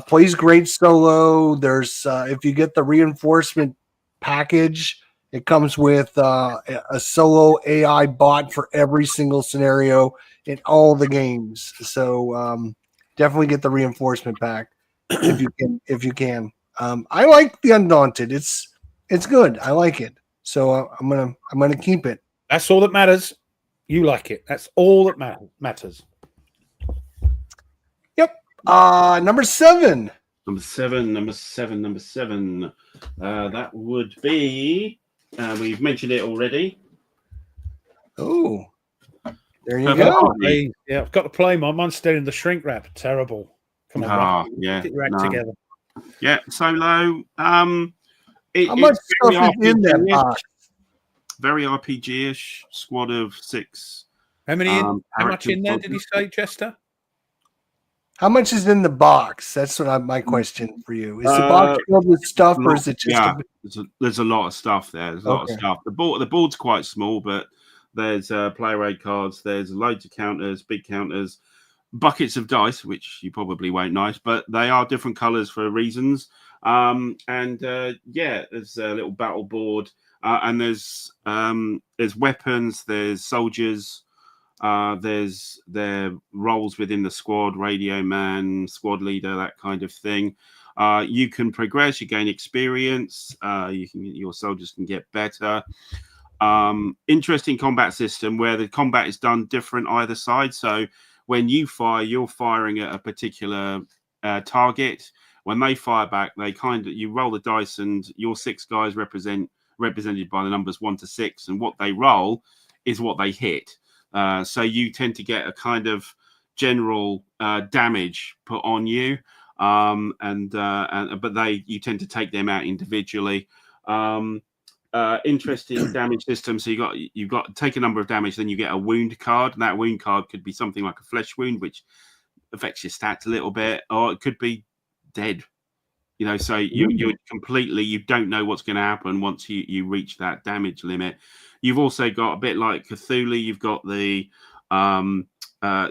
Plays great solo. There's if you get the reinforcement package, it comes with a solo AI bot for every single scenario in all the games. So definitely get the reinforcement pack if you can. I like the Undaunted. It's good. I like it. So I'm gonna keep it. That's all that matters. You like it. That's all that matters. Yep. Number 7. Number seven. That would be. We've mentioned it already. Oh, there you go. Yeah, I've got to play mine. Mine's still in the shrink wrap. Terrible. Come on, yeah, get your act together. Yeah, solo. How much stuff is in that box? Very RPG-ish. Squad of 6. How many? How much in there did he say, Chester? How much is in the box? That's my question for you. Is the box filled with stuff, or is it just? There's a lot of stuff there. There's a lot of stuff. The board's quite small, but there's player aid cards. There's loads of counters, big counters, buckets of dice, which you probably won't notice, but they are different colors for reasons. There's a little battle board, and there's weapons. There's soldiers. There's their roles within the squad, radio man, squad leader, that kind of thing. You can progress, you gain experience, your soldiers can get better. Interesting combat system where the combat is done different either side. So when you fire, you're firing at a particular target. When they fire back, you roll the dice, and your 6 guys represented by the numbers 1 to 6, and what they roll is what they hit. So you tend to get a kind of general damage put on you, but you tend to take them out individually. Interesting damage system. So you've got to take a number of damage, then you get a wound card, and that wound card could be something like a flesh wound, which affects your stats a little bit, or it could be dead. So you don't know what's going to happen once you reach that damage limit. You've also got a bit like Cthulhu. You've got the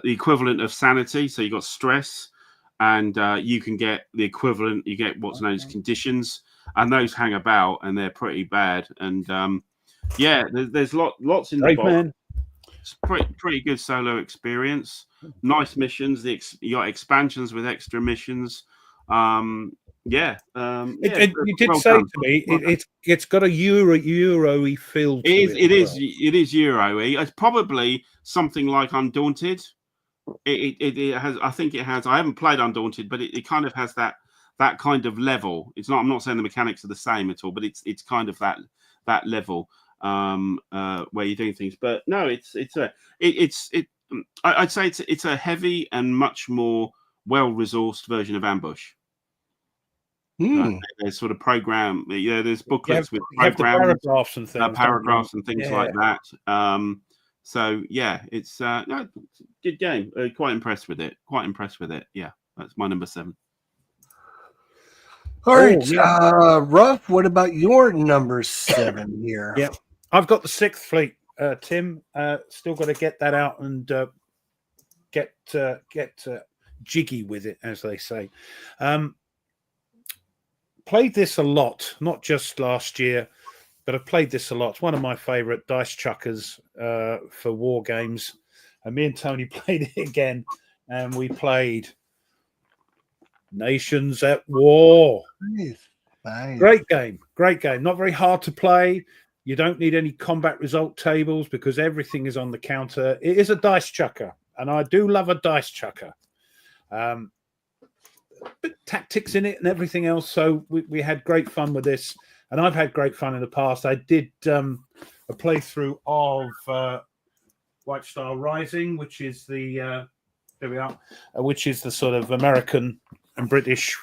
equivalent of sanity. So you've got stress, and you can get the equivalent. You get what's known as conditions, and those hang about, and they're pretty bad. And there's lots in the box. Man. It's pretty good solo experience. Nice missions. You got expansions with extra missions. You did say to me it's got a Euro-y feel to it. It is Euro-y. It's probably something like Undaunted. It has. I think it has. I haven't played Undaunted, but it kind of has that kind of level. It's not. I'm not saying the mechanics are the same at all, but it's kind of that level where you're doing things. But no, I'd say it's a heavy and much more well-resourced version of Ambush. There's sort of program. Yeah, there's booklets with paragraphs and things. Like that. So yeah, it's good game. Quite impressed with it. Yeah, that's my number 7. All right, Ruff. What about your number 7 here? Yeah, I've got the 6th Fleet. Tim, still got to get that out and get jiggy with it, as they say. Played this a lot, not just last year, but I've played this a lot. It's one of my favourite dice chuckers for war games. And me and Tony played it again, and we played Nations at War. Nice. Great game. Not very hard to play. You don't need any combat result tables because everything is on the counter. It is a dice chucker, and I do love a dice chucker. But tactics in it and everything else. So we had great fun with this, and I've had great fun in the past. I did a playthrough of White Star Rising, which is the which is the sort of American and British.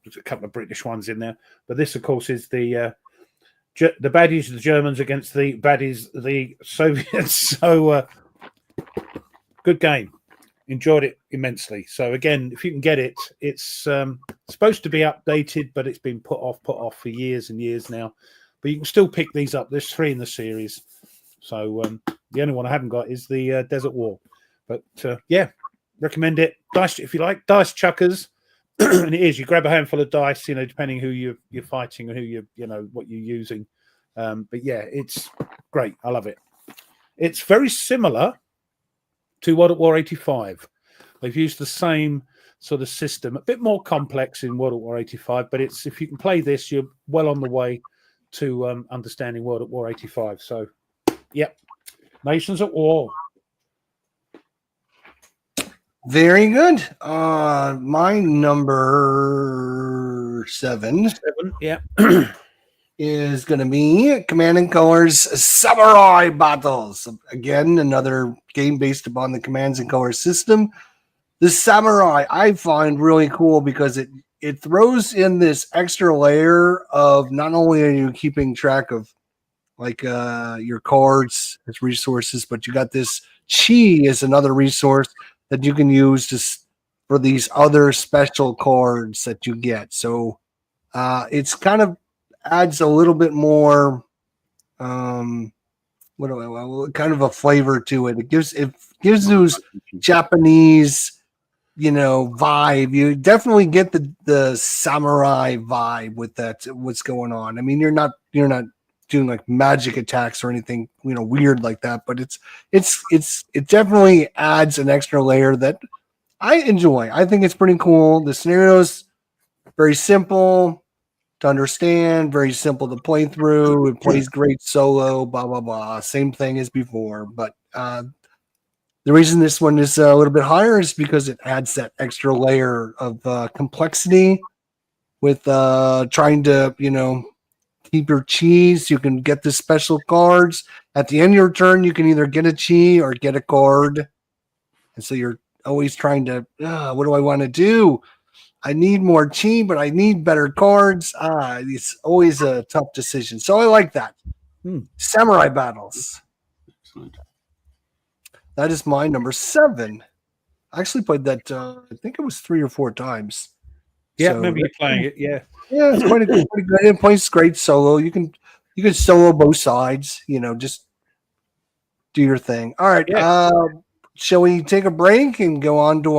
There's a couple of British ones in there, but this, of course, is the baddies, the Germans against the baddies, the Soviets. So good game. Enjoyed it immensely. So again, if you can get it, it's supposed to be updated, but it's been put off for years and years now. But you can still pick these up. There's 3 in the series. So the only one I haven't got is the Desert War. But yeah, recommend it. Dice, if you like, dice chuckers. And it is, you grab a handful of dice, depending who you're fighting and who what you're using. But yeah, it's great. I love it. It's very similar to World at War 85. They've used the same sort of system, a bit more complex in World at War 85, but it's, if you can play this, you're well on the way to understanding World at War 85. So, yep, Nations at War. Very good. My number 7 yeah, is going to be Command and Colors Samurai Battles. Again, another game based upon the Commands and Colors system. The Samurai I find really cool because it throws in this extra layer of not only are you keeping track of like your cards as resources, but you got this chi as another resource that you can use for these other special cards that you get. So it's kind of adds a little bit more kind of a flavor to it. It gives those Japanese, vibe. You definitely get the samurai vibe with that. What's going on? I mean, you're not doing like magic attacks or anything, weird like that. But it definitely adds an extra layer that I enjoy. I think it's pretty cool. The scenario's very simple to understand, very simple to play through. It plays great solo, blah, blah, blah. Same thing as before. But the reason this one is a little bit higher is because it adds that extra layer of complexity with trying to, keep your cheese. You can get the special cards. At the end of your turn, you can either get a chi or get a card. And so you're always trying to, what do I want to do? I need more chi, but I need better cards. It's always a tough decision. So I like that. Samurai Battles. Excellent. That is my number 7. I actually played that, I think it was 3 or 4 times. Yeah, I remember you playing it, yeah. Yeah, it's pretty good. It plays great solo. You can solo both sides, just do your thing. All right. Yeah. Shall we take a break and go on to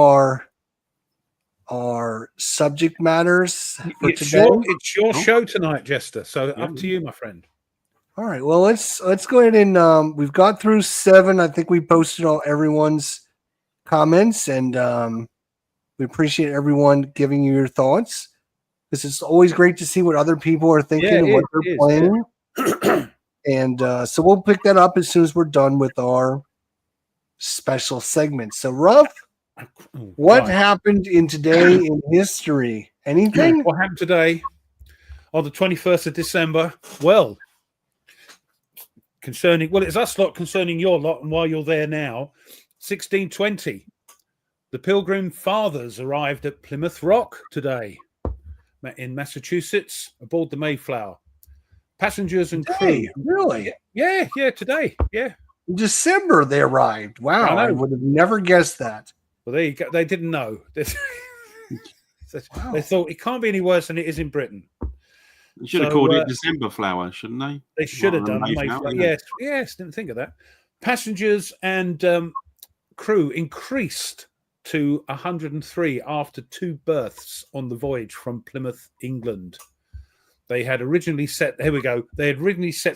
our subject matters for today? It's your show tonight, Jester. So up to you, my friend. All right. Well, let's go ahead and we've got through 7. I think we posted all everyone's comments, and we appreciate everyone giving you your thoughts. Because it's always great to see what other people are thinking and what they're playing. Yeah. And so we'll pick that up as soon as we're done with our special segment. So, Ruff, what happened in today in history? Anything? What happened today on the 21st of December? Well, it's us lot concerning your lot, and while you're there now, 1620, the Pilgrim Fathers arrived at Plymouth Rock today. in Massachusetts aboard the Mayflower. Passengers and crew. Really? Yeah, today. Yeah. In December they arrived. Wow, I would have never guessed that. Well, there you go. They didn't know. Wow. They thought it can't be any worse than it is in Britain. They should have called it December Flower, shouldn't they? They should have done Mayflower. Yes, didn't think of that. Passengers and crew increased to 103 after 2 berths on the voyage from Plymouth, England. They had originally set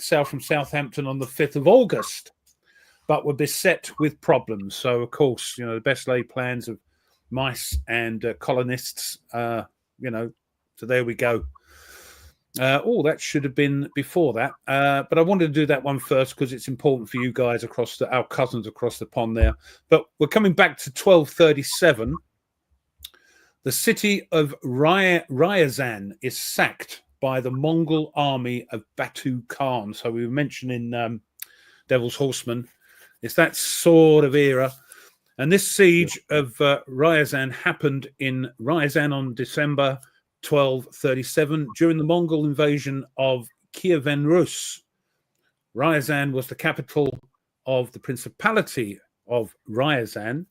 sail from Southampton on the 5th of August, but were beset with problems. So, of course, the best laid plans of mice and colonists, so there we go. That should have been before that. But I wanted to do that one first because it's important for you guys our cousins across the pond there. But we're coming back to 1237. The city of Ryazan is sacked by the Mongol army of Batu Khan. So we were mentioning Devil's Horseman. It's that sort of era. And this siege of Ryazan happened in Ryazan on December 1237 during the Mongol invasion of Kievan Rus. Ryazan was the capital of the Principality of Ryazan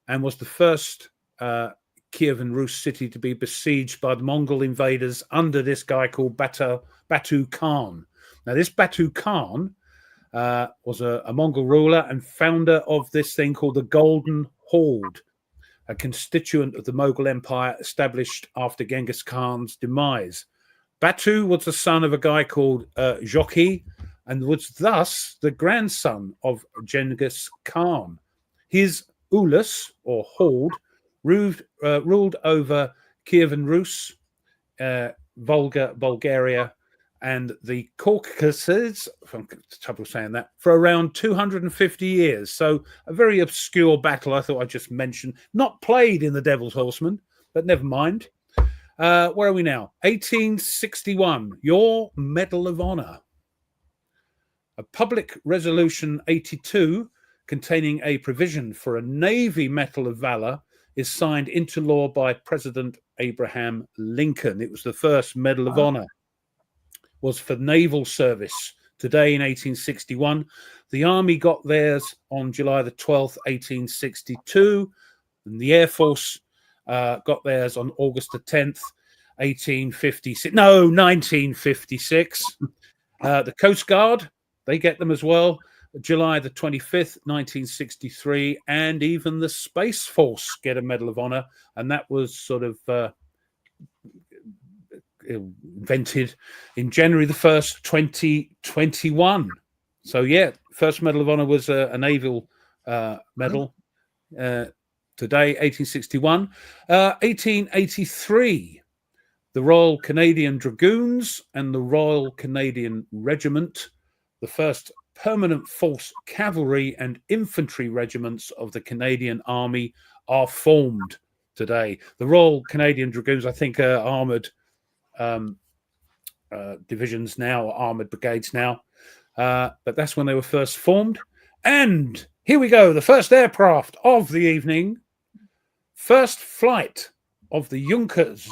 and was the first Kievan Rus city to be besieged by the Mongol invaders under this guy called Batu Khan. Now, this Batu Khan was a Mongol ruler and founder of this thing called the Golden Horde, a constituent of the Mughal Empire established after Genghis Khan's demise. Batu was the son of a guy called Jochi and was thus the grandson of Genghis Khan. His Ulus, or horde, ruled over Kievan Rus, Bulgaria, and the Caucasus, I'm trouble saying that, for around 250 years. So a very obscure battle I thought I'd just mention. Not played in the Devil's Horseman, but never mind. Where are we now? 1861, your Medal of Honor. A public resolution 82 containing a provision for a Navy Medal of Valor is signed into law by President Abraham Lincoln. It was the first Medal of Honor. Was for naval service. Today in 1861, the Army got theirs on July the 12th, 1862, and the Air Force got theirs on August the 10th, 1856. No, 1956. The Coast Guard, they get them as well, July the 25th, 1963, and even the Space Force get a Medal of Honor, and that was sort of invented in January the 1st, 2021. So, first Medal of Honor was a naval medal. Today, 1861. 1883, the Royal Canadian Dragoons and the Royal Canadian Regiment, the first permanent force cavalry and infantry regiments of the Canadian Army, are formed today. The Royal Canadian Dragoons, I think, are armoured divisions now, armoured brigades now. But that's when they were first formed. And here we go, the first aircraft of the evening. First flight of the Junkers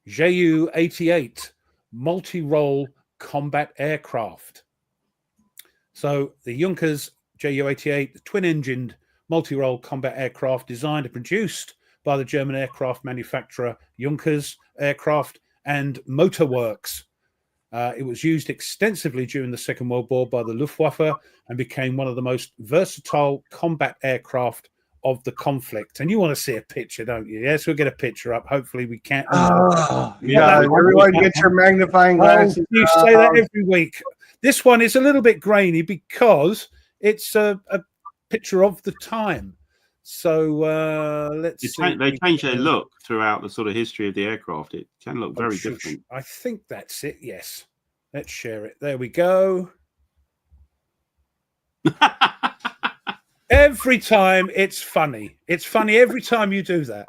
Ju-88 multi-role combat aircraft. So the Junkers Ju-88, the twin-engined multi-role combat aircraft designed and produced by the German aircraft manufacturer Junkers Aircraft and Motor Works. It was used extensively during the Second World War by the Luftwaffe and became one of the most versatile combat aircraft of the conflict. And you want to see a picture, don't you? Yes, we'll get a picture up. Hopefully we can. Everyone get your magnifying glasses. You say that every week. This one is a little bit grainy because it's a picture of the time. So let's see. They change their look throughout the sort of history of the aircraft. It can look very different. I think that's it, yes. Let's share it. There we go. Every time it's funny. It's funny every time you do that.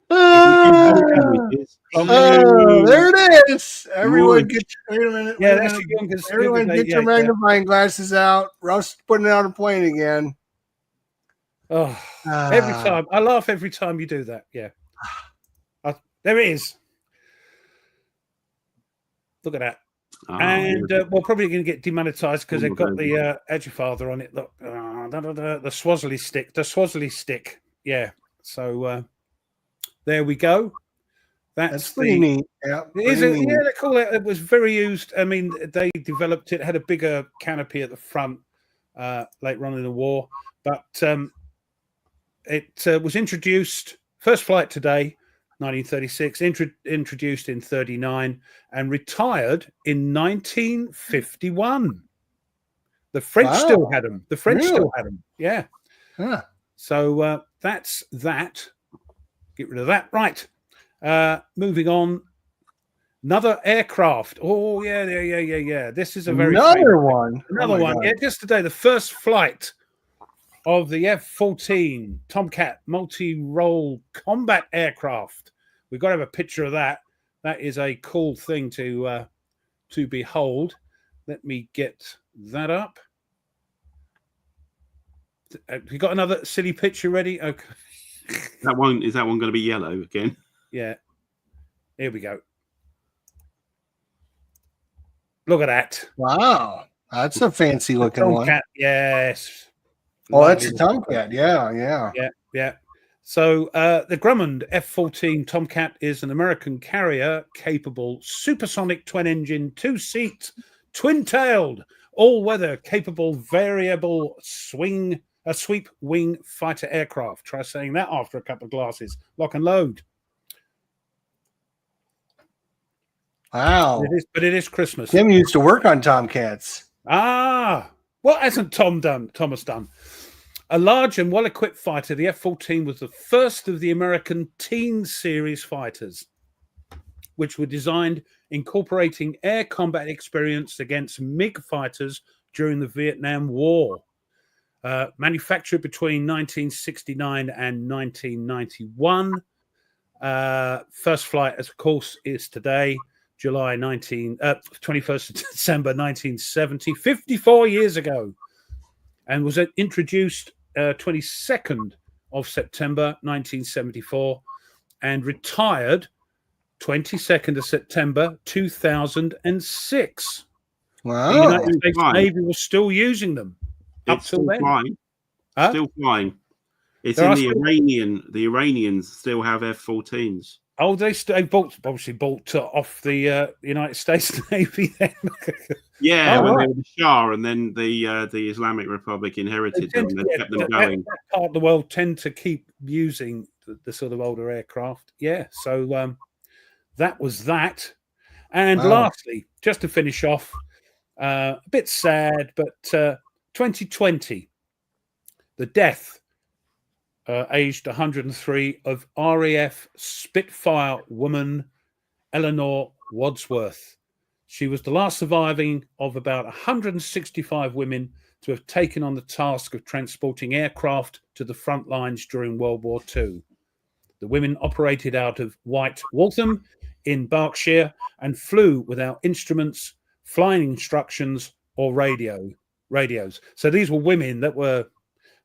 There it is. Everyone get your magnifying glasses out. Russ putting it on a plane again. Oh, every time. I laugh every time you do that. Yeah. There it is. Look at that. And we're probably going to get demonetized because they've got the Edgefather on it. Look, the Swazzle stick. The Swazzle stick. Yeah. So there we go. That's pretty neat. Yeah, they're cool. It was very used. I mean, they developed it, had a bigger canopy at the front later on in the war, but it was introduced, first flight today, 1936, introduced in 39 and retired in 1951. The French still had them. The French still had them. Yeah. Huh. So that's that. Get rid of that. Right. Moving on. Another aircraft. Oh, yeah. This is a very another one. Another one. God. Yeah, just today, the first flight of the F-14 Tomcat multi-role combat aircraft. We've got to have a picture of that. That is a cool thing to behold. Let me get that up. Have you got another silly picture ready? Okay. Is that one going to be yellow again? Yeah. Here we go. Look at that. Wow. That's a fancy looking Tomcat, one. Yes. Oh, that's a Tomcat. Yeah. So the Grumman F-14 Tomcat is an American carrier-capable supersonic twin-engine, two-seat, twin-tailed, all-weather capable variable sweep wing fighter aircraft. Try saying that after a couple of glasses. Lock and load. Wow. But it is Christmas. Tim used to work on Tomcats. What hasn't Thomas done? A large and well-equipped fighter, the F-14 was the first of the American Teen Series fighters, which were designed incorporating air combat experience against MiG fighters during the Vietnam War. Manufactured between 1969 and 1991. First flight, of course, is today, July 21st of December 1970, 54 years ago, and was introduced 22nd of September 1974 and retired 22nd of September 2006. Wow. The United States Navy was still using them up till then. Flying. Huh? Still flying. It's in the Iranians still have F-14s. Oh, they obviously bought off the United States Navy then. Yeah, when they were the Shah, and then the Islamic Republic inherited them. They kept them going. That part of the world tend to keep using the sort of older aircraft. Yeah, so that was that. And lastly, just to finish off, a bit sad, but 2020, the death, aged 103, of RAF Spitfire woman Eleanor Wadsworth. She was the last surviving of about 165 women to have taken on the task of transporting aircraft to the front lines during World War II. The women operated out of White Waltham in Berkshire and flew without instruments, flying instructions, or radios. So these were women that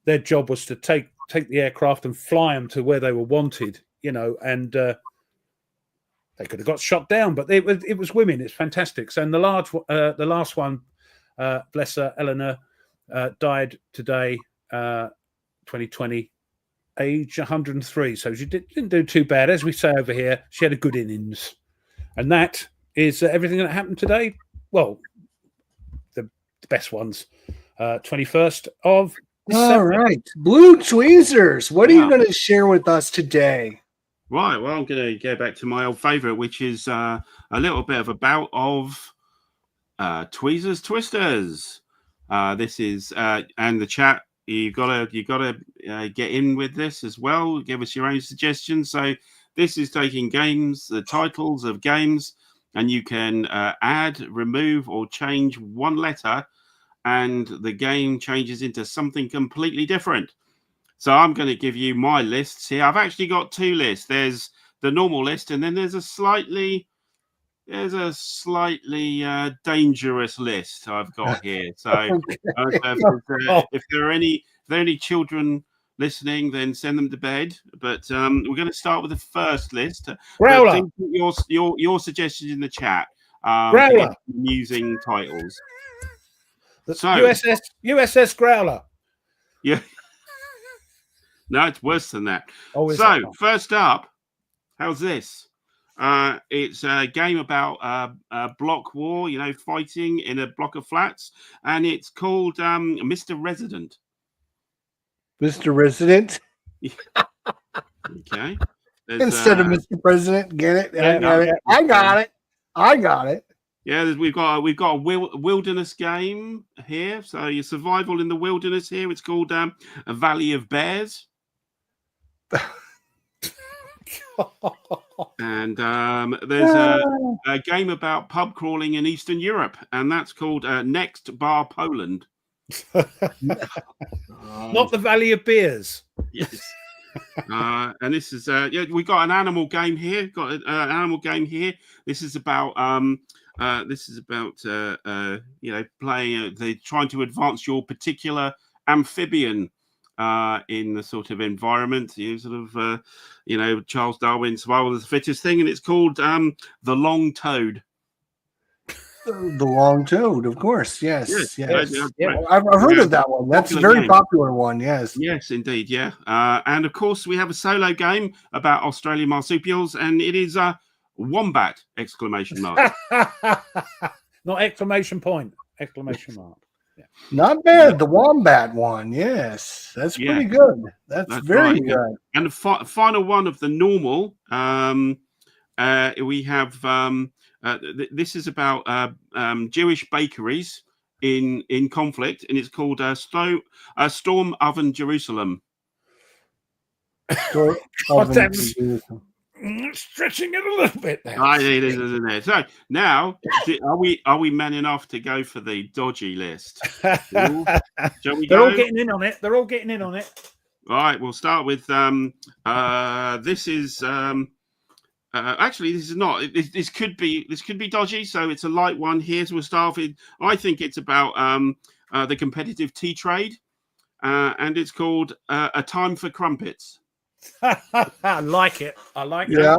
their job was to take the aircraft and fly them to where they were wanted, and they could have got shot down, but it was women. It's fantastic. So, and the last one, bless her, Eleanor, died today, 2020, age 103. So she didn't do too bad. As we say over here, she had a good innings. And that is everything that happened today. Well, the best ones. 21st of December. All right. Blue Tweezers, what are you going to share with us today? Right. Well, I'm going to go back to my old favorite, which is a little bit of a bout of Tweezers Twisters. This is and the chat. You gotta get in with this as well. Give us your own suggestions. So this is taking games, the titles of games, and you can add, remove, or change one letter, and the game changes into something completely different. So I'm going to give you my lists here. I've actually got two lists. There's the normal list, and then there's a slightly dangerous list I've got here. So if there are any children listening, then send them to bed. But we're going to start with the first list. Growler. Your suggestions in the chat. Growler. Amusing titles. So USS Growler. Yeah. No, it's worse than that. Oh, so first up, how's this? It's a game about block war, fighting in a block of flats, and it's called Mr. Resident. Mr. Resident. Okay. Instead of Mr. President, get it? I got it. Yeah, we've got a wilderness game here. So your survival in the wilderness here. It's called A Valley of Bears. And there's a game about pub crawling in Eastern Europe, and that's called Next Bar Poland. Not the Valley of Beers. Yes. And this is we got an animal game here. Got an animal game here. This is about playing. They're trying to advance your particular amphibian in the sort of environment. Charles Darwin, survival of the fittest thing, and it's called the Long Toad. The Long Toad, of course. Yes. Yeah. I've heard of that one. That's a very popular one. Yes. Yes, indeed. Yeah. And of course, we have a solo game about Australian marsupials, and it is Wombat! ! Not exclamation point! Exclamation mark. Yeah. Not bad. The Wombat one. Yes. That's pretty good. That's very good. Yeah. And the final one of the normal, we have. This is about Jewish bakeries in conflict, and it's called Storm Oven Jerusalem. Stretching it a little bit there. It is, isn't it? So now, are we men enough to go for the dodgy list? Shall we They're all getting in on it. They're all getting in on it. All right, we'll start with this is. Actually, this is not. This could be dodgy. So it's a light one here. So we'll start with. I think it's about the competitive tea trade, and it's called A Time for Crumpets. I like it. Yeah.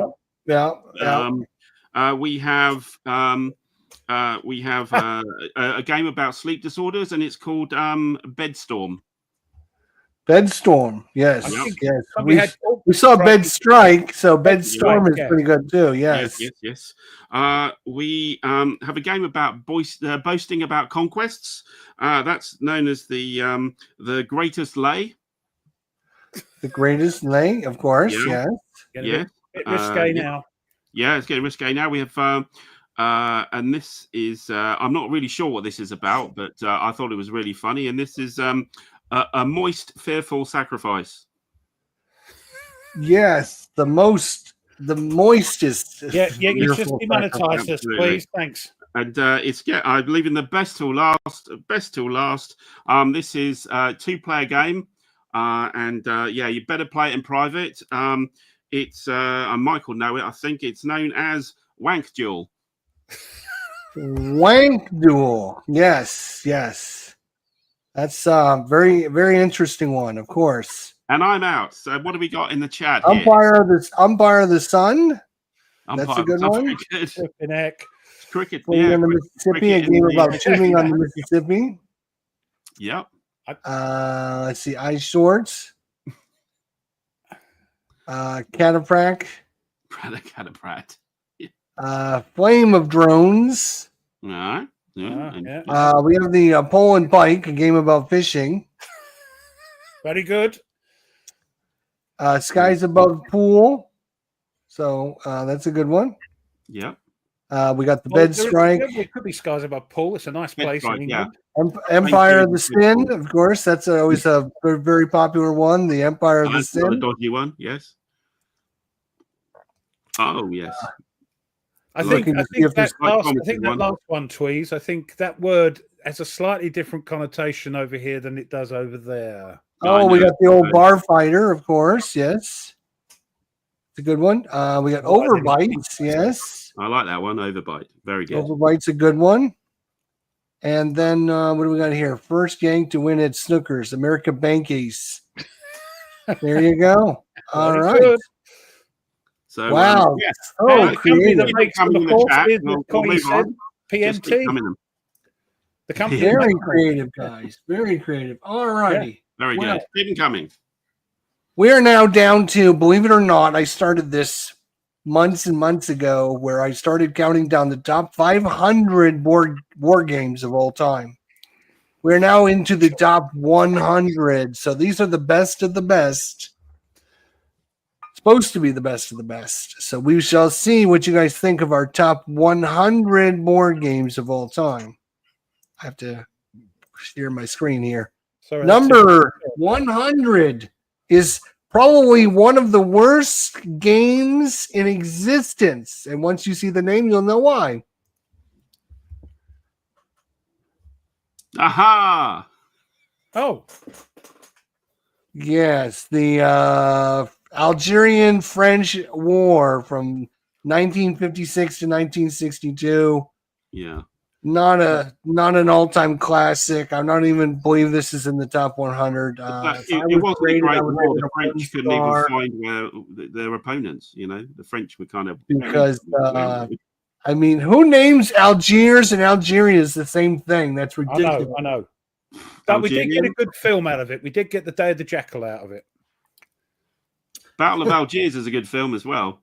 We have a game about sleep disorders, and it's called Bedstorm. Bedstorm, yes. We saw Bed Strike, so Bedstorm is pretty good too. Yes. We have a game about boasting about conquests. That's known as the Greatest Lay. The Greatest Lay, of course. Yeah. Yes. Bit risque now. Yeah, it's getting risque now. We have. And this is I'm not really sure what this is about, but I thought it was really funny. And this is a moist, fearful sacrifice. Yes, the moistest. Yeah. You just demonetize this, please. Thanks. And I believe in the best till last. This is a 2-player game, and you better play it in private. It's Mike will know it. I think it's known as Wank Duel. Wank Duel. Yes. That's a very, very interesting one, of course. And I'm out. So what do we got in the chat? Umpire of the Sun. That's a good one. Cricket. On the Mississippi. A game about swimming on the Mississippi. Yep. Let's see. Ice Shorts. Cataphract. Cataphract. Flame of Drones. All right. Yeah. We have the Pole and Pike, a game about fishing. Very good. Skies Above Pool. So that's a good one. Yeah. We got the Bed Strike. It could be Skies Above Pool. It's a nice place in England. Empire of the Sin, of course. That's always a very, very popular one. The Empire of the Sin. A dodgy one, yes. Oh, yes. I think that last one, Tweez, I think that word has a slightly different connotation over here than it does over there. Oh, we got the old bar fighter, of course. Yes. It's a good one. We got Overbites. Yes. I like that one. Overbite. Very good. Overbite's a good one. And then what do we got here? First yank to win at Snookers, America Bank Ace. There you go. All right. Good. So Wow. yes. Oh, creative. Come in the chat. We'll move said on. PMT. The company Very creative, guys. Very creative. All righty. Very good. Keep them coming. We are now down to, believe it or not, I started this months and months ago where I started counting down the top 500 war games of all time. We're now into the top 100. So these are the best of the best. Supposed to be the best of the best. So we shall see what you guys think of our top 100 board games of all time. I have to share my screen here. Sorry, number 100 is probably one of the worst games in existence. And once you see the name, you'll know why. Aha! Oh. Yes, the Algerian-French War from 1956 to 1962. Yeah. Not an all-time classic. I don't even believe this is in the top 100. It wasn't a great war. The French couldn't even find their opponents. You know, the French were kind of because I mean, who names Algiers and Algeria is the same thing? That's ridiculous. I know. But we did get a good film out of it. We did get the Day of the Jackal out of it. Battle of Algiers is a good film as well.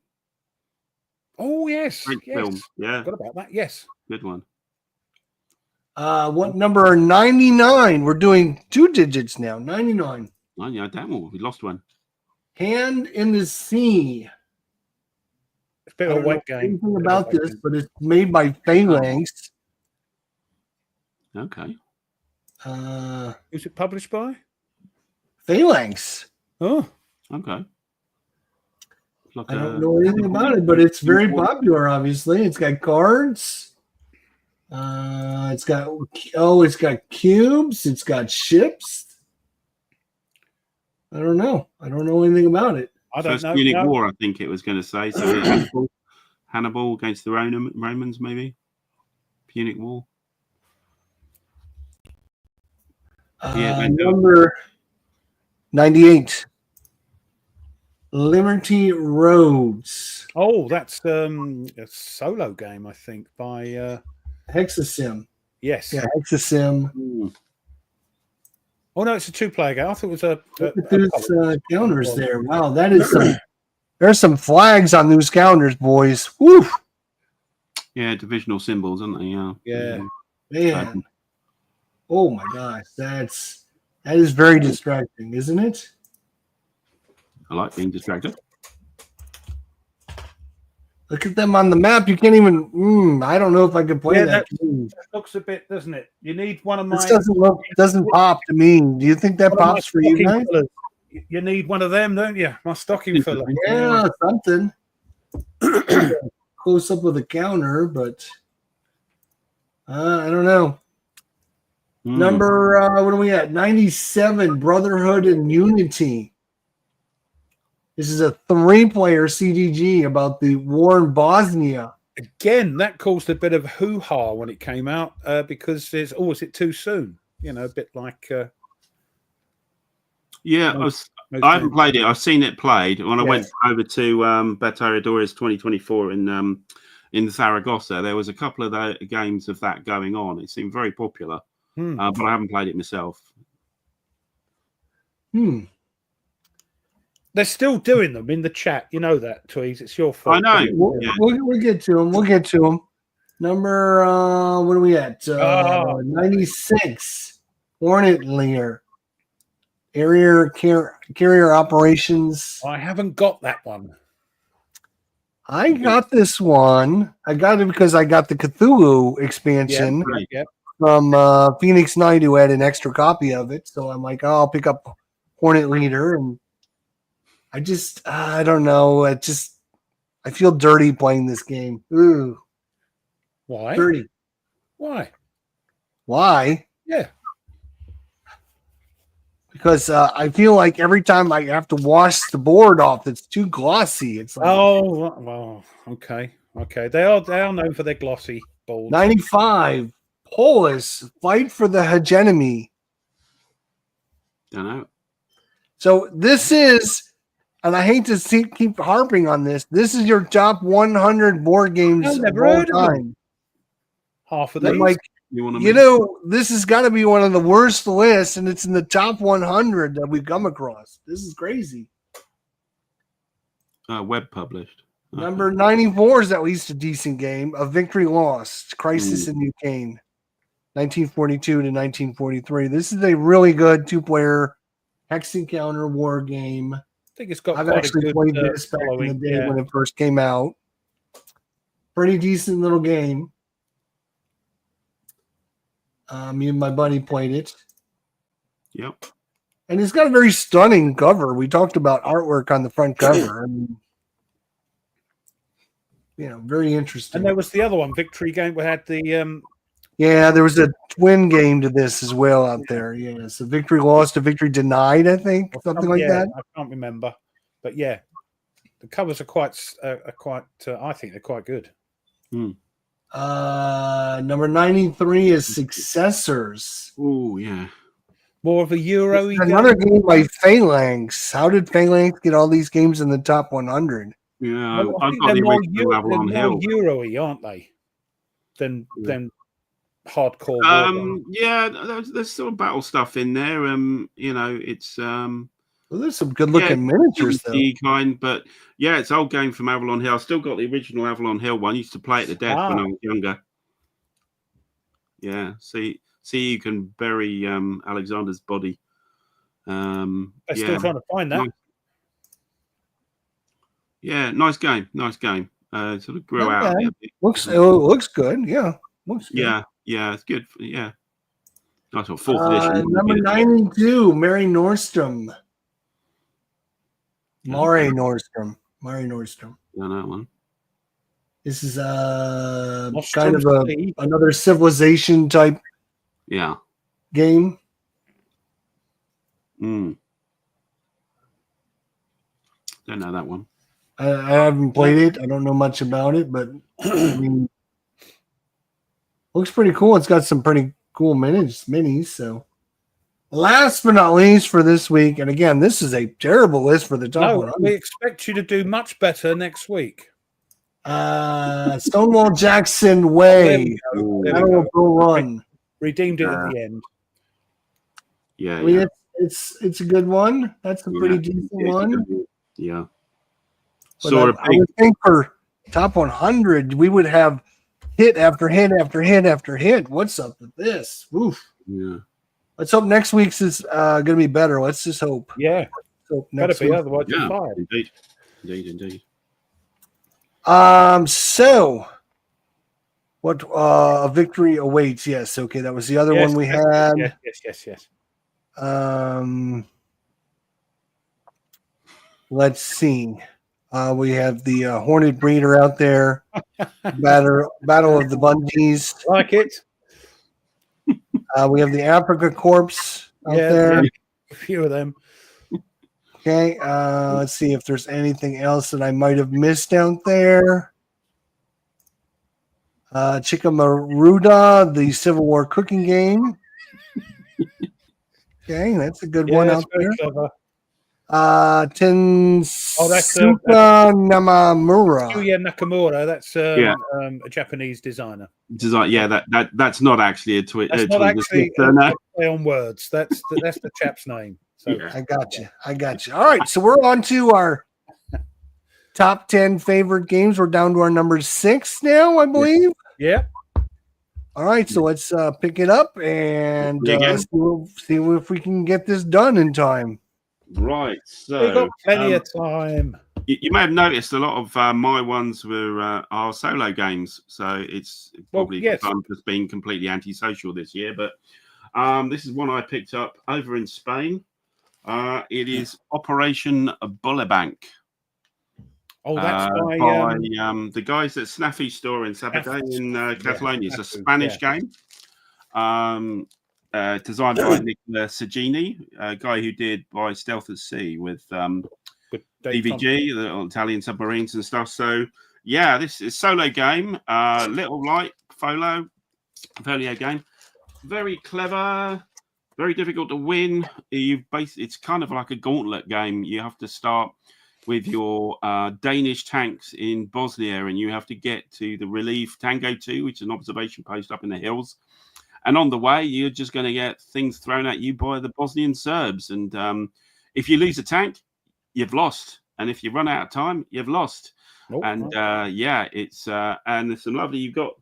Oh yes, French film. Yeah, forgot about that. Yes, good one. What number 99? We're doing 2 digits now. 99. Oh, yeah, damn, we lost one. Hand in the Sea. It's a bit of a wet game. Anything about this, but it's made by Phalanx. Okay. Who's it published by? Phalanx. Oh, okay. I don't know anything about it, but it's very popular. Obviously, it's got cards. It's got cubes. It's got ships. I don't know. I don't know anything about it. I don't know. Punic War, I think it was going to say. So Hannibal against the Romans, maybe. Punic War. Number 98. Liberty Roads. Oh, that's a solo game, I think, by Hexasim. Yes. Yeah, Hexasim. Oh no, it's a 2-player game. I thought it was a those counters there. Wow, that is there's some flags on those counters, boys. Woo! Yeah, divisional symbols, aren't they? Yeah. Yeah. Man. Oh my gosh, that is very distracting, isn't it? I like being distracted. Look at them on the map. You can't even. I don't know if I can play that. That looks a bit, doesn't it? You need one of my. This doesn't pop to me. Do you think that pops for you guys? You need one of them, don't you? My stocking filler. Yeah, something. Close up with a counter, but I don't know. Number what are we at? 97. Brotherhood and Unity. This is a 3-player CDG about the war in Bosnia. Again, that caused a bit of hoo-ha when it came out because is it too soon? You know, a bit like. Yeah, I haven't played it. I've seen it played when I went over to Bataradores 2024 in Zaragoza. There was a couple of games of that going on. It seemed very popular, but I haven't played it myself. They're still doing them in the chat. You know that, Tweez. It's your fault. I know. We'll get to them. We'll get to them. Number, what are we at? 96. Hornet Lear. Carrier operations. I haven't got that one. I got this one. I got it because I got the Cthulhu expansion from Phoenix Knight, who had an extra copy of it. So I'm like, I'll pick up Hornet Leader, and I don't know. I feel dirty playing this game. Ooh. Why? Dirty. Why? Yeah. Because I feel like every time I have to wash the board off, it's too glossy. It's like, well, okay. They are known for their glossy boards. 95. Polis, fight for the hegemony. Don't know. So this is, and I hate to keep harping on this. This is your top 100 board games of all time. Half of these. Like, this has got to be one of the worst lists, and it's in the top 100 that we've come across. This is crazy. Web published. Number 94 is at least a decent game. A Victory Lost, Crisis in Ukraine, 1942 to 1943. This is a really good two-player hex encounter war game. I think it's got. I've actually played this back in the day when it first came out. Pretty decent little game. Me and my buddy played it. Yep. And it's got a very stunning cover. We talked about artwork on the front cover. I mean, very interesting. And there was the other one, Victory Game. We had the. Yeah, there was a twin game to this as well out there. Yeah, so Victory Lost to Victory Denied, I think, something like that. I can't remember, but yeah, the covers are quite. I think they're quite good. Number 93 is Successors. Oh yeah, more of a Euro. Another game by Phalanx. How did Phalanx get all these games in the top 100? Yeah, well, I got the original Avalon Hill. Euro-y, aren't they? Than hardcore. Yeah, there's still battle stuff in there. It's well, there's some good looking miniatures though. Kind, but yeah, it's old game from Avalon Hill. I still got the original Avalon Hill one. I used to play it to death when I was younger. Yeah, see, you can bury Alexander's body. I'm still trying to find that. Nice. Yeah, nice game. Sort of grew out. Looks good. Yeah, looks good. Yeah, it's good. Yeah, nice one. Fourth edition. Number 92, Mare Nordstrom. Mare Nordstrom. Yeah, that one. This is kind of another civilization type. Yeah. Game. Don't know that one. I haven't played it. I don't know much about it, but I mean, looks pretty cool. It's got some pretty cool minis. So, last but not least for this week, and again, this is a terrible list for the top one. We expect you to do much better next week. Stonewall Jackson Way. Battle of Bull Run. Redeemed it at the end. Yeah, I mean, it's a good one. That's a pretty decent one. Yeah. But I would think for top 100, we would have hit after hit after hit after hit. What's up with this? Oof. Yeah. Let's hope next week's is going to be better. Let's just hope. Yeah. Better be, otherwise you're fired. Indeed. So what a victory awaits. Yes. Okay. That was the other one we had. Yes. Let's see. We have the Hornet Breeder out there. Battle of the Bungees. Like it. We have the Africa Corpse out there. A few of them. Okay. Let's see if there's anything else that I might have missed out there. Chickamauga, the Civil War cooking game. Okay, that's a good one out there. Clever. Tensuka Namamura. Yuya Nakamura. That's a Japanese designer. That's not actually a tweet. That's not actually a play on words. That's the chap's name. So I got you. All right, so we're on to our top 10 favorite games. We're down to our number 6 now, I believe. Yeah. All right, so let's pick it up and see if we can get this done in time. Right, so we've got plenty of time. You may have noticed a lot of my ones were our solo games, so it's probably fun just being completely antisocial this year. But this is one I picked up over in Spain. It is Operation Bullabank. Oh, that's by the guys at Snaffy Store in Sabadell in Catalonia. It's a Spanish game. Designed by Nicola Sagini, a guy who did by Stealth at Sea with DVG, the Italian submarines and stuff. So, yeah, this is a solo game, little light folio game. Very clever, very difficult to win. It's kind of like a gauntlet game. You have to start with your Danish tanks in Bosnia, and you have to get to the relief Tango 2, which is an observation post up in the hills. And on the way, you're just going to get things thrown at you by the Bosnian Serbs. And if you lose a tank, you've lost. And if you run out of time, you've lost. Oh, and it's and there's some lovely. You've got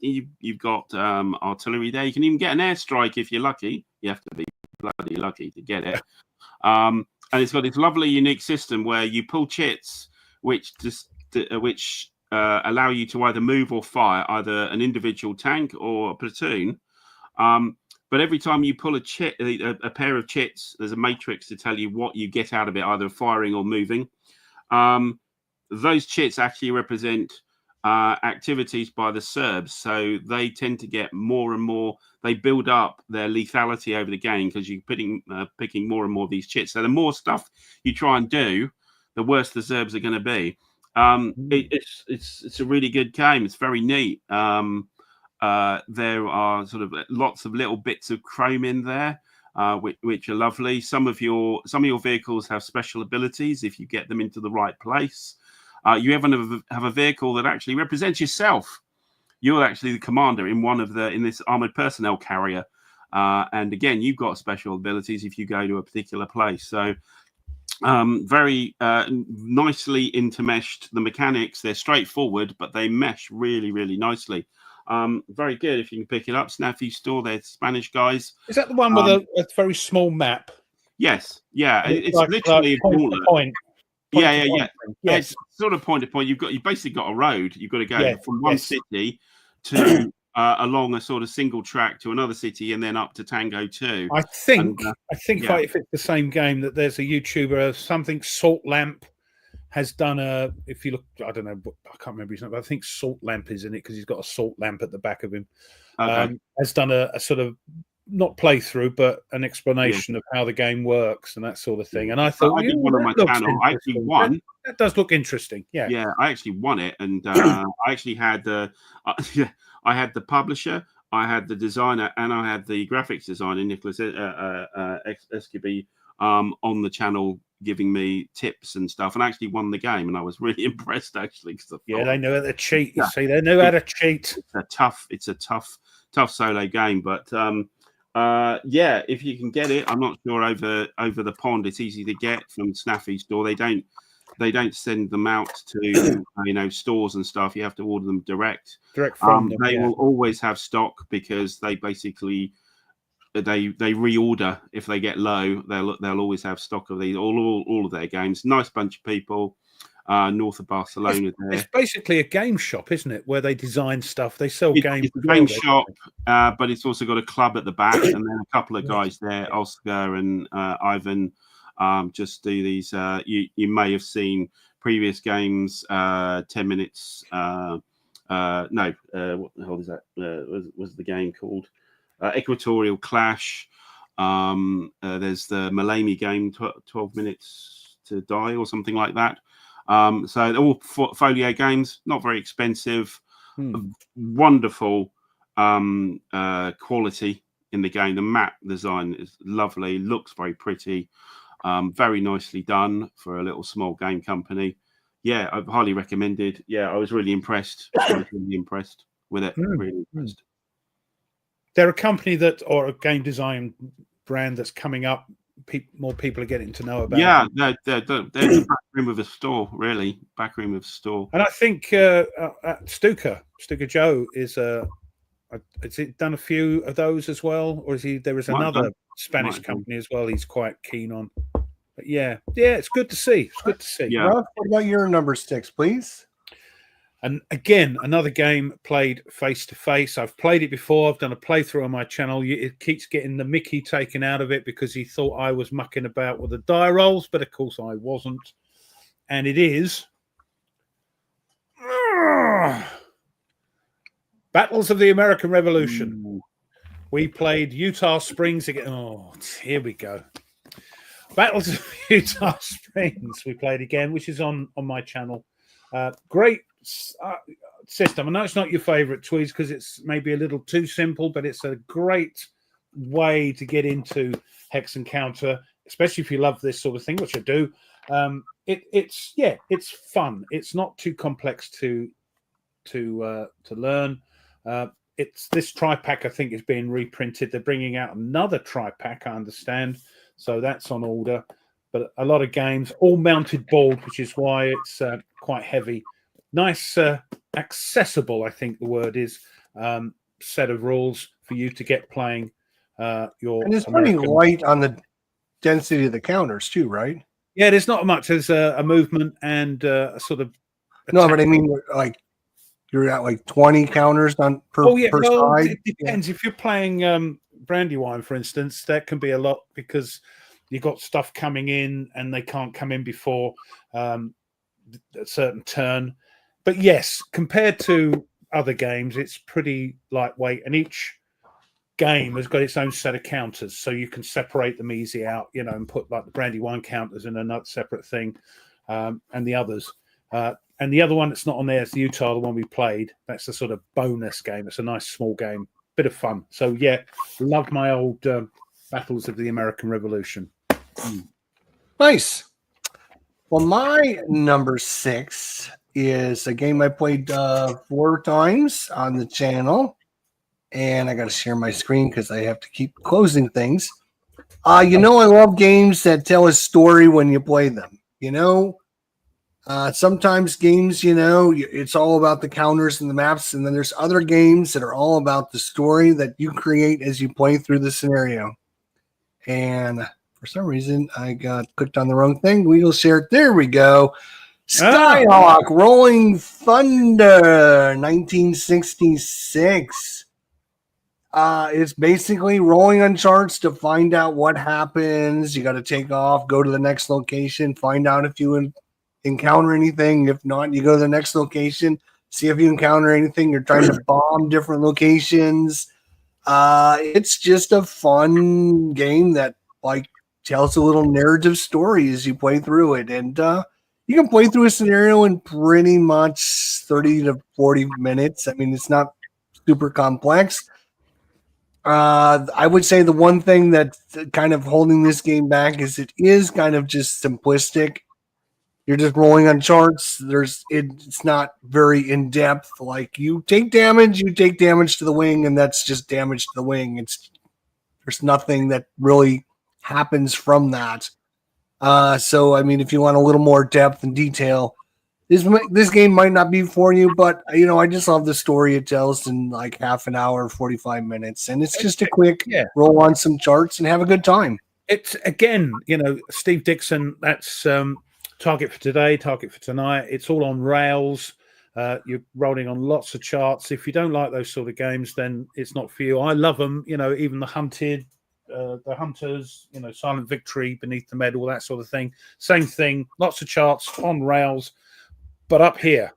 you've got artillery there. You can even get an airstrike if you're lucky. You have to be bloody lucky to get it. And it's got this lovely, unique system where you pull chits, which allow you to either move or fire either an individual tank or a platoon. But every time you pull a pair of chits, there's a matrix to tell you what you get out of it, either firing or moving. Those chits actually represent activities by the Serbs, so they tend to get more and more. They build up their lethality over the game because you're picking more and more of these chits. So the more stuff you try and do, the worse the Serbs are going to be. It's a really good game. It's very neat. There are sort of lots of little bits of chrome in there, which are lovely. Some of your vehicles have special abilities if you get them into the right place. You even have a vehicle that actually represents yourself. You're actually the commander in this armored personnel carrier, and again, you've got special abilities if you go to a particular place. So. Very nicely intermeshed. The mechanics, they're straightforward, but they mesh really, really nicely. Very good if you can pick it up. Snafu Store, they're Spanish guys. Is that the one with a very small map? Yes. Yeah. It's like, literally a point. Yeah. Yes. It's sort of point to point. You've basically got a road. You've got to go from one city to along a sort of single track to another city and then up to Tango 2. I think if it's the same game, that there's a YouTuber, something Salt Lamp has done if you look, I don't know, I can't remember his name, but I think Salt Lamp is in it because he's got a salt lamp at the back of him. Okay. Has done a sort of not playthrough, but an explanation of how the game works and that sort of thing. And I thought, I did one on my channel. I actually won. That does look interesting. Yeah, I actually won it, and I actually had I had the publisher, I had the designer, and I had the graphics designer, Nicholas Escoby, on the channel giving me tips and stuff, and I actually won the game, and I was really impressed actually. They know how to cheat. You see, they know how to cheat. It's a tough solo game, but if you can get it, I'm not sure over the pond. It's easy to get from Snafu Store. They don't send them out to stores and stuff. You have to order them direct from them. They will always have stock because they basically they reorder if they get low. They'll always have stock of these all of their games. Nice bunch of people north of Barcelona. It's basically a game shop, isn't it? Where they design stuff. They sell games. It's a game shop, but it's also got a club at the back, and then a couple of guys there, Oscar and Ivan. Just do these. You may have seen previous games. 10 minutes. No. What the hell is that? Was the game called? Equatorial Clash. There's the Malami game. 12 minutes to die or something like that. So they're all folio games. Not very expensive. Wonderful quality in the game. The map design is lovely. Looks very pretty. Very nicely done for a little small game company. Yeah, I've highly recommended. Yeah, I was really impressed. With it. Really impressed. They're a company or a game design brand that's coming up. More people are getting to know about. Yeah, they're the back room of a store, really. Back room of a store. And I think Stuka Joe is has he done a few of those as well, or is he? There is another Spanish company as well. He's quite keen on. But yeah, it's good to see. It's good to see. Yeah. Rob, what about your number sticks, please? And again, another game played face to face. I've played it before. I've done a playthrough on my channel. It keeps getting the Mickey taken out of it because he thought I was mucking about with the die rolls, but of course I wasn't. And it is Battles of the American Revolution. Ooh. We played Utah Springs again. Oh, here we go. Battles of Utah Springs. We played again, which is on my channel. Great system. I know it's not your favorite, Tweez, because it's maybe a little too simple, but it's a great way to get into Hex and Counter, especially if you love this sort of thing, which I do. It's fun. It's not too complex to learn. It's this tri-pack, I think, is being reprinted. They're bringing out another tri-pack, I understand, so that's on order. But a lot of games, all mounted board, which is why it's quite heavy. Nice, accessible, I think the word is, set of rules for you to get playing your. And it's pretty light on the density of the counters too, right? Yeah, there's not much. There's a movement and a sort of. No, but I mean, like you're at like 20 counters on per, per side. It depends. If you're playing Brandywine, for instance, that can be a lot because you've got stuff coming in and they can't come in before a certain turn. But yes, compared to other games, it's pretty lightweight, and each game has got its own set of counters, so you can separate them easy out, and put like the Brandywine counters in another separate thing, and the others. And the other one that's not on there is the Utah, the one we played. That's a sort of bonus game. It's a nice small game, bit of fun. So yeah, love my old Battles of the American Revolution. Nice. Well, my number 6 is a game I played 4 times on the channel, and I got to share my screen because I have to keep closing things. I love games that tell a story when you play them. Sometimes games, it's all about the counters and the maps, and then there's other games that are all about the story that you create as you play through the scenario. And for some reason, I got clicked on the wrong thing. We'll share it. There we go. Skyhawk Rolling Thunder, 1966. It's basically rolling on charts to find out what happens. You got to take off, go to the next location, find out if you encounter anything. If not, you go to the next location, see if you encounter anything. You're trying to bomb different locations. It's just a fun game that tells a little narrative story as you play through it, and you can play through a scenario in pretty much 30 to 40 minutes. I mean, it's not super complex. I would say the one thing that's kind of holding this game back is it is kind of just simplistic. You're just rolling on charts. It's not very in depth. Like you take damage to the wing, and that's just damage to the wing. There's nothing that really happens from that. So I mean, if you want a little more depth and detail, this game might not be for you. But I just love the story it tells in like half an hour, 45 minutes, and it's just a quick roll on some charts and have a good time. It's again, Steve Dixon. That's target for today, target for tonight. It's all on rails. You're rolling on lots of charts. If you don't like those sort of games, then it's not for you. I love them. Even the Hunted, the Hunters, Silent Victory, Beneath the Med, all that sort of thing. Same thing. Lots of charts on rails. But up here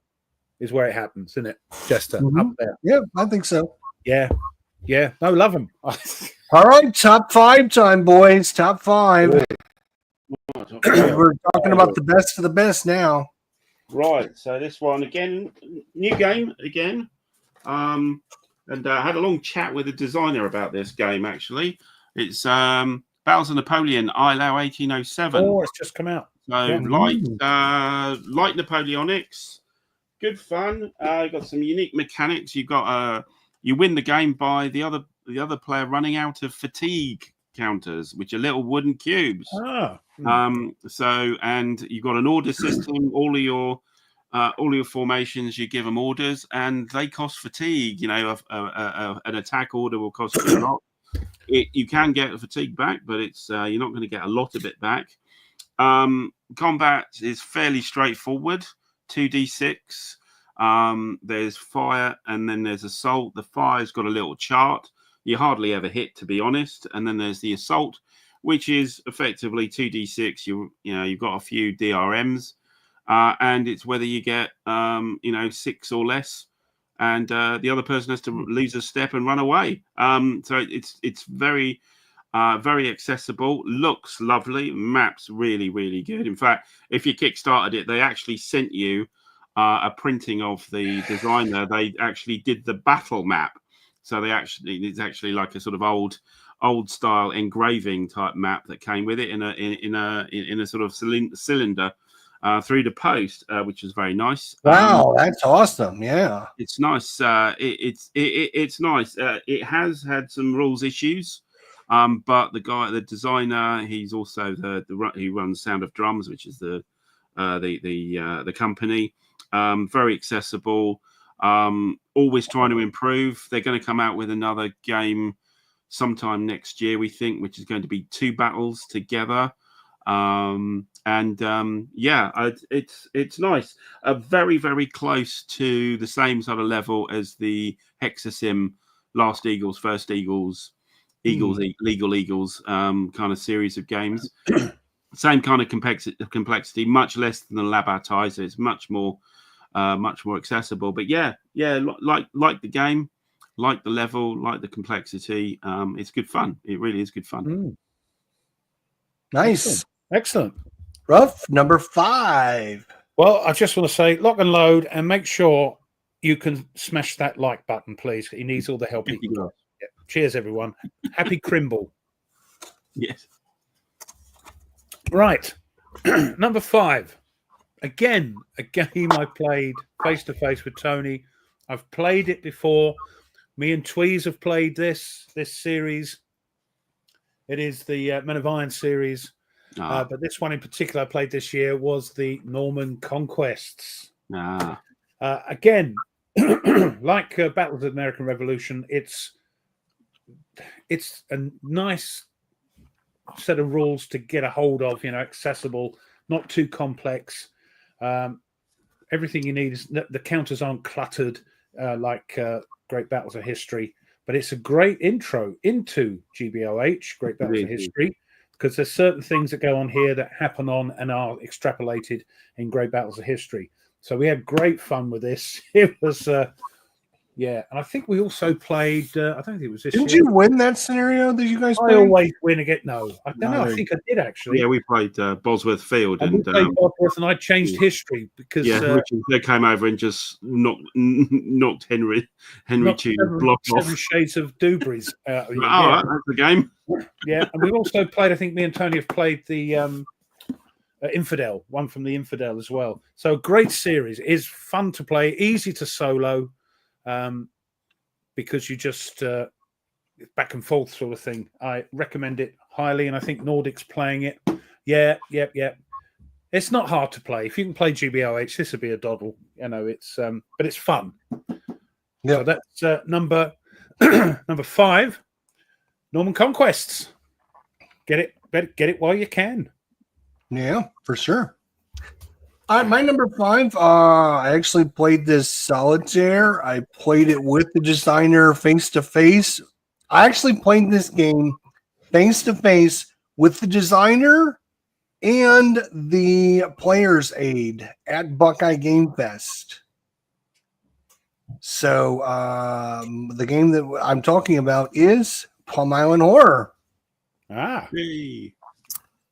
is where it happens, isn't it, Jester? Up there. Yeah, I think so. Yeah. No, love them. All right, top 5 time, boys. Top 5. We're talking about the best of the best now. Right. So this one again, new game again. And I had a long chat with the designer about this game. Actually, it's Battles of Napoleon, ILAO 1807. Oh, it's just come out. So light Napoleonics, good fun. Got some unique mechanics. You win the game by the other player running out of fatigue counters, which are little wooden cubes. And you've got an order system. All of your formations, you give them orders, and they cost fatigue. An attack order will cost you a lot. You can get fatigue back, but you're not going to get a lot of it back. Combat is fairly straightforward. 2d6. There's fire, and then there's assault. The fire's got a little chart. You hardly ever hit, to be honest. And then there's the assault, which is effectively 2d6. You've got a few DRMs, and it's whether you get 6 or less, and the other person has to lose a step and run away. So it's very very accessible, looks lovely, maps really, really good. In fact, if you kickstarted it, they actually sent you a printing of the designer. They actually did the battle map. So it's actually like a sort of old old style engraving type map that came with it in a sort of cylinder through the post, which was very nice. Wow, that's awesome! Yeah, it's nice. It's nice. It has had some rules issues, but the designer, he's also he runs Sound of Drums, which is the company. Very accessible. Always trying to improve. They're going to come out with another game sometime next year, we think, which is going to be 2 battles together. It's nice. Very, very close to the same sort of level as the Hexasim Last Eagles, First Eagles, Legal Eagles kind of series of games. Same kind of complexity, much less than the Labatizer. It's much more accessible. But like the game, like the level, like the complexity. It's good fun. It really is good fun. Nice. Excellent. Rough, number 5. Well, I just want to say, lock and load, and make sure you can smash that like button, please. He needs all the help he can get. Yeah. Cheers, everyone. Happy Crimble. Yes. Right. Number 5. Again, a game I played face-to-face with Tony. I've played it before. Me and Tweez have played this series. It is the Men of Iron series. But this one in particular I played this year was the Norman Conquests. Again, like Battle of the American Revolution, it's a nice set of rules to get a hold of, accessible, not too complex. Everything you need is the counters aren't cluttered like Great Battles of History, but it's a great intro into GBOH, Great Battles of History, because there's certain things that go on here that happen on and are extrapolated in Great Battles of History. So we had great fun with this. It was, and I think we also played, I don't think it was this Didn't year. you win that scenario that you guys played? I always win again. No, I don't know. I think I did, actually. Yeah, we played Bosworth Field. And we played Bosworth, and I changed history because... they came over and just knocked Henry to block off. 7 Shades of Dewberry's. That's the game. Yeah, and we've also played, I think me and Tony have played the Infidel, one from the Infidel as well. So great series. It is fun to play, easy to solo, because you just back and forth sort of thing. I recommend it highly, and I think Nordic's playing it. Yeah. It's not hard to play. If you can play GBOH, this would be a doddle. It's but it's fun. Yeah. So that's number 5. Norman Conquests. Get it while you can. Yeah, for sure. My number 5, I actually played this solitaire. I played it with the designer face-to-face. I actually played this game face-to-face with the designer and the player's aid at Buckeye Game Fest. So the game that I'm talking about is Palm Island Horror. Hey.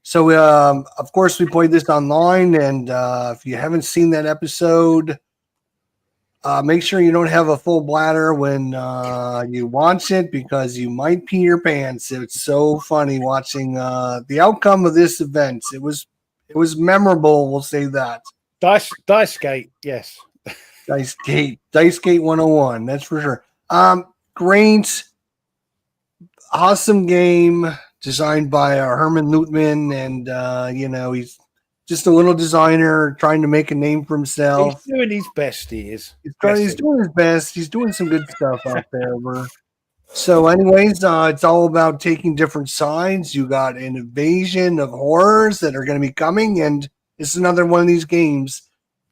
So, of course, we played this online, and if you haven't seen that episode, make sure you don't have a full bladder when you watch it, because you might pee your pants. It's so funny watching the outcome of this event. It was memorable, we'll say that. Dice Gate, yes. Dice Gate 101, that's for sure. Great, awesome game. Designed by Herman Lutman, and he's just a little designer trying to make a name for himself. He's doing his best. He's doing his best. He's doing some good stuff out there. So, anyways, it's all about taking different sides. You got an invasion of horrors that are going to be coming, and it's another one of these games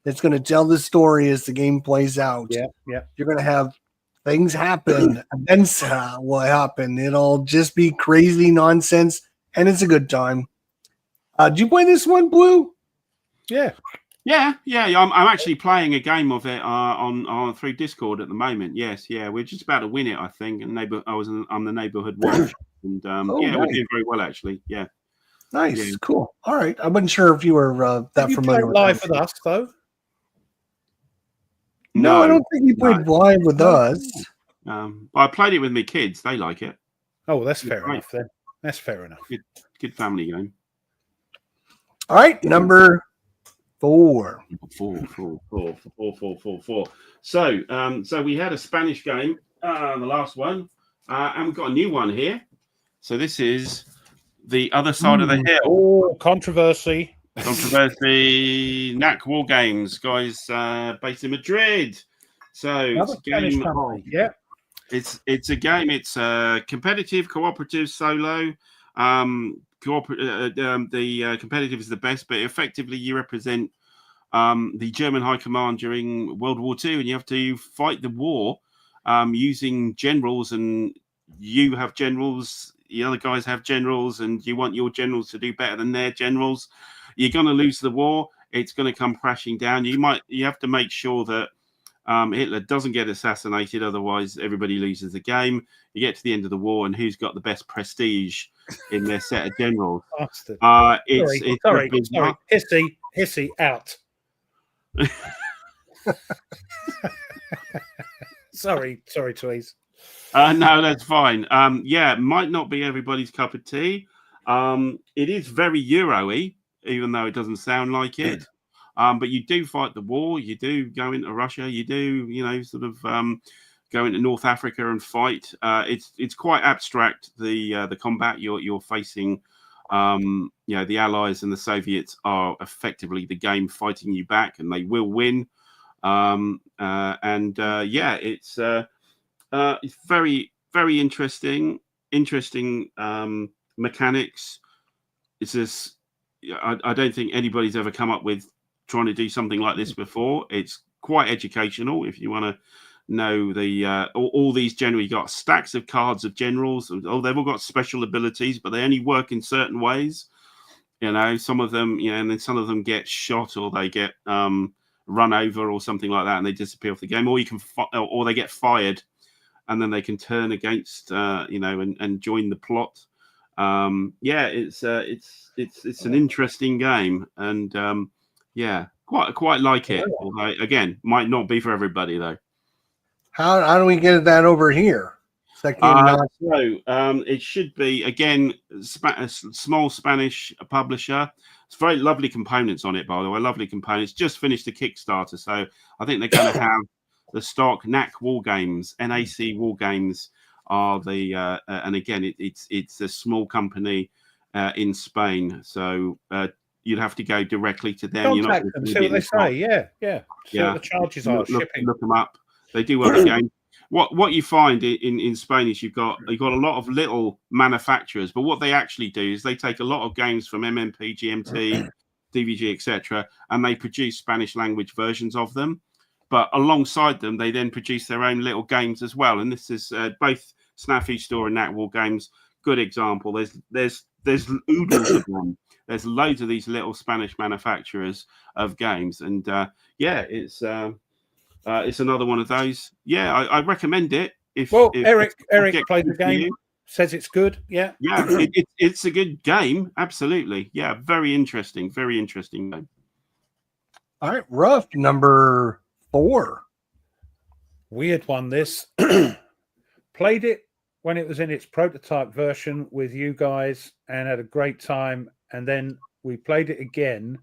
that's going to tell the story as the game plays out. Yeah. You're going to have things happen, events will happen. It'll just be crazy nonsense, and it's a good time. Did you play this one, Blue? Yeah. I'm actually playing a game of it on through Discord at the moment. Yes, we're just about to win it, I think. And I'm the neighborhood watch, and nice. We're doing very well actually. Yeah, nice, cool. All right, I wasn't sure if you were that familiar with live with us though. No, I don't think you played live with us. I played it with my kids. They like it. Oh, well, that's fair enough then. That's fair enough. Good family game. All right, number 4. 4. So we had a Spanish game, the last one, and we've got a new one here. So this is The Other Side of the Hill. Oh, controversy. NAC Wargames, guys, based in Madrid. So it's a game. Yeah. It's a game. It's competitive, cooperative, solo. The competitive is the best, but effectively you represent the German High Command during World War II, and you have to fight the war using generals, and you have generals, the other guys have generals, and you want your generals to do better than their generals. You're going to lose the war. It's going to come crashing down. You have to make sure that Hitler doesn't get assassinated, otherwise everybody loses the game. You get to the end of the war, and who's got the best prestige in their set of generals? Sorry. Hissy out. sorry, Tweez. No, that's fine. Might not be everybody's cup of tea. It is very Euro-y, even though it doesn't sound like it. But you do fight the war. You do go into Russia. You do, go into North Africa and fight. It's quite abstract. The combat you're facing. The Allies and the Soviets are effectively the game fighting you back, and they will win. It's very, very interesting mechanics. It's this. I don't think anybody's ever come up with trying to do something like this before. It's quite educational if you want to know all these generals. You got stacks of cards of generals. They've all got special abilities, but they only work in certain ways. Some of them, and then some of them get shot, or they get run over, or something like that, and they disappear off the game. Or or they get fired, and then they can turn against, and join the plot. It's an interesting game, and quite like it. Although again, might not be for everybody though. How do we get that over here? It should be again a small Spanish publisher. It's very lovely components on it, by the way. Lovely components. Just finished the Kickstarter, so I think they're going to have the stock NAC Wargames. NAC Wargames are the and again it's a small company in Spain, so you'd have to go directly to them. Contact them, see what they say. Yeah. See what the charges are. Shipping. Look them up. They do other games. What you find in Spain is you've got a lot of little manufacturers, but what they actually do is they take a lot of games from MMP, GMT, DVG, etc., and they produce Spanish language versions of them. But alongside them, they then produce their own little games as well. And this is both Snafu Store and NAC Wargames. Good example. There's oodles of them. There's loads of these little Spanish manufacturers of games, and it's another one of those. Yeah, I recommend it. If Eric played the game, says it's good. Yeah, it's a good game. Absolutely. Yeah, very interesting game. All right, rough number 4. Weird one. This played it when it was in its prototype version with you guys and had a great time, and then we played it again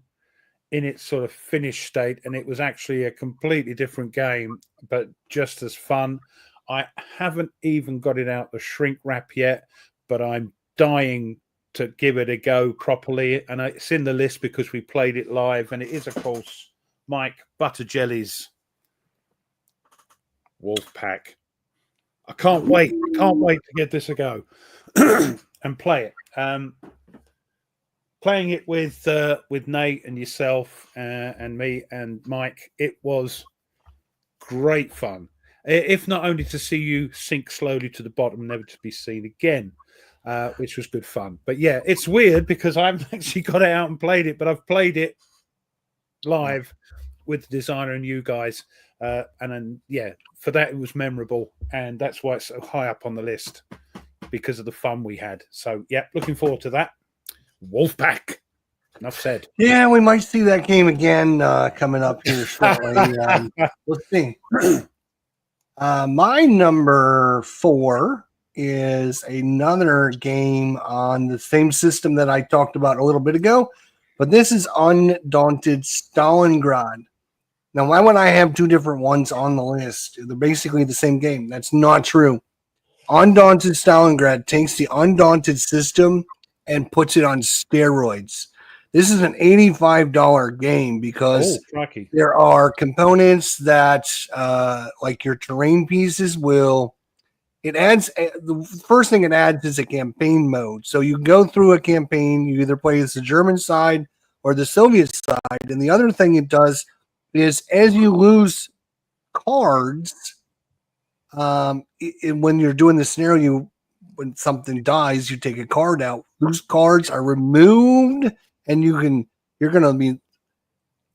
in its sort of finished state, and it was actually a completely different game, but just as fun. I haven't even got it out the shrink wrap yet, but I'm dying to give it a go properly, and it's in the list because we played it live, and it is, of course, Mike Butterjelly's Wolfpack. I can't wait to give this a go and play it. Playing it with Nate and yourself and me and Mike, it was great fun. If not only to see you sink slowly to the bottom, never to be seen again, which was good fun. But yeah, it's weird because I haven't actually got it out and played it, but I've played it live with the designer and you guys. And then, for that, it was memorable. And that's why it's so high up on the list, because of the fun we had. So, looking forward to that. Wolfpack. Enough said. Yeah, we might see that game again coming up here shortly. Let's see. My number 4 is another game on the same system that I talked about a little bit ago, but this is Undaunted Stalingrad. Now, why would I have two different ones on the list? They're basically the same game. That's not true. Undaunted Stalingrad takes the Undaunted system and puts it on steroids. This is an $85 game because there are components that, like your terrain pieces, it adds. The first thing it adds is a campaign mode. So you go through a campaign, you either play as the German side or the Soviet side. And the other thing it does is as you lose cards, when you're doing the scenario, when something dies, you take a card out. Those cards are removed, and you're going to be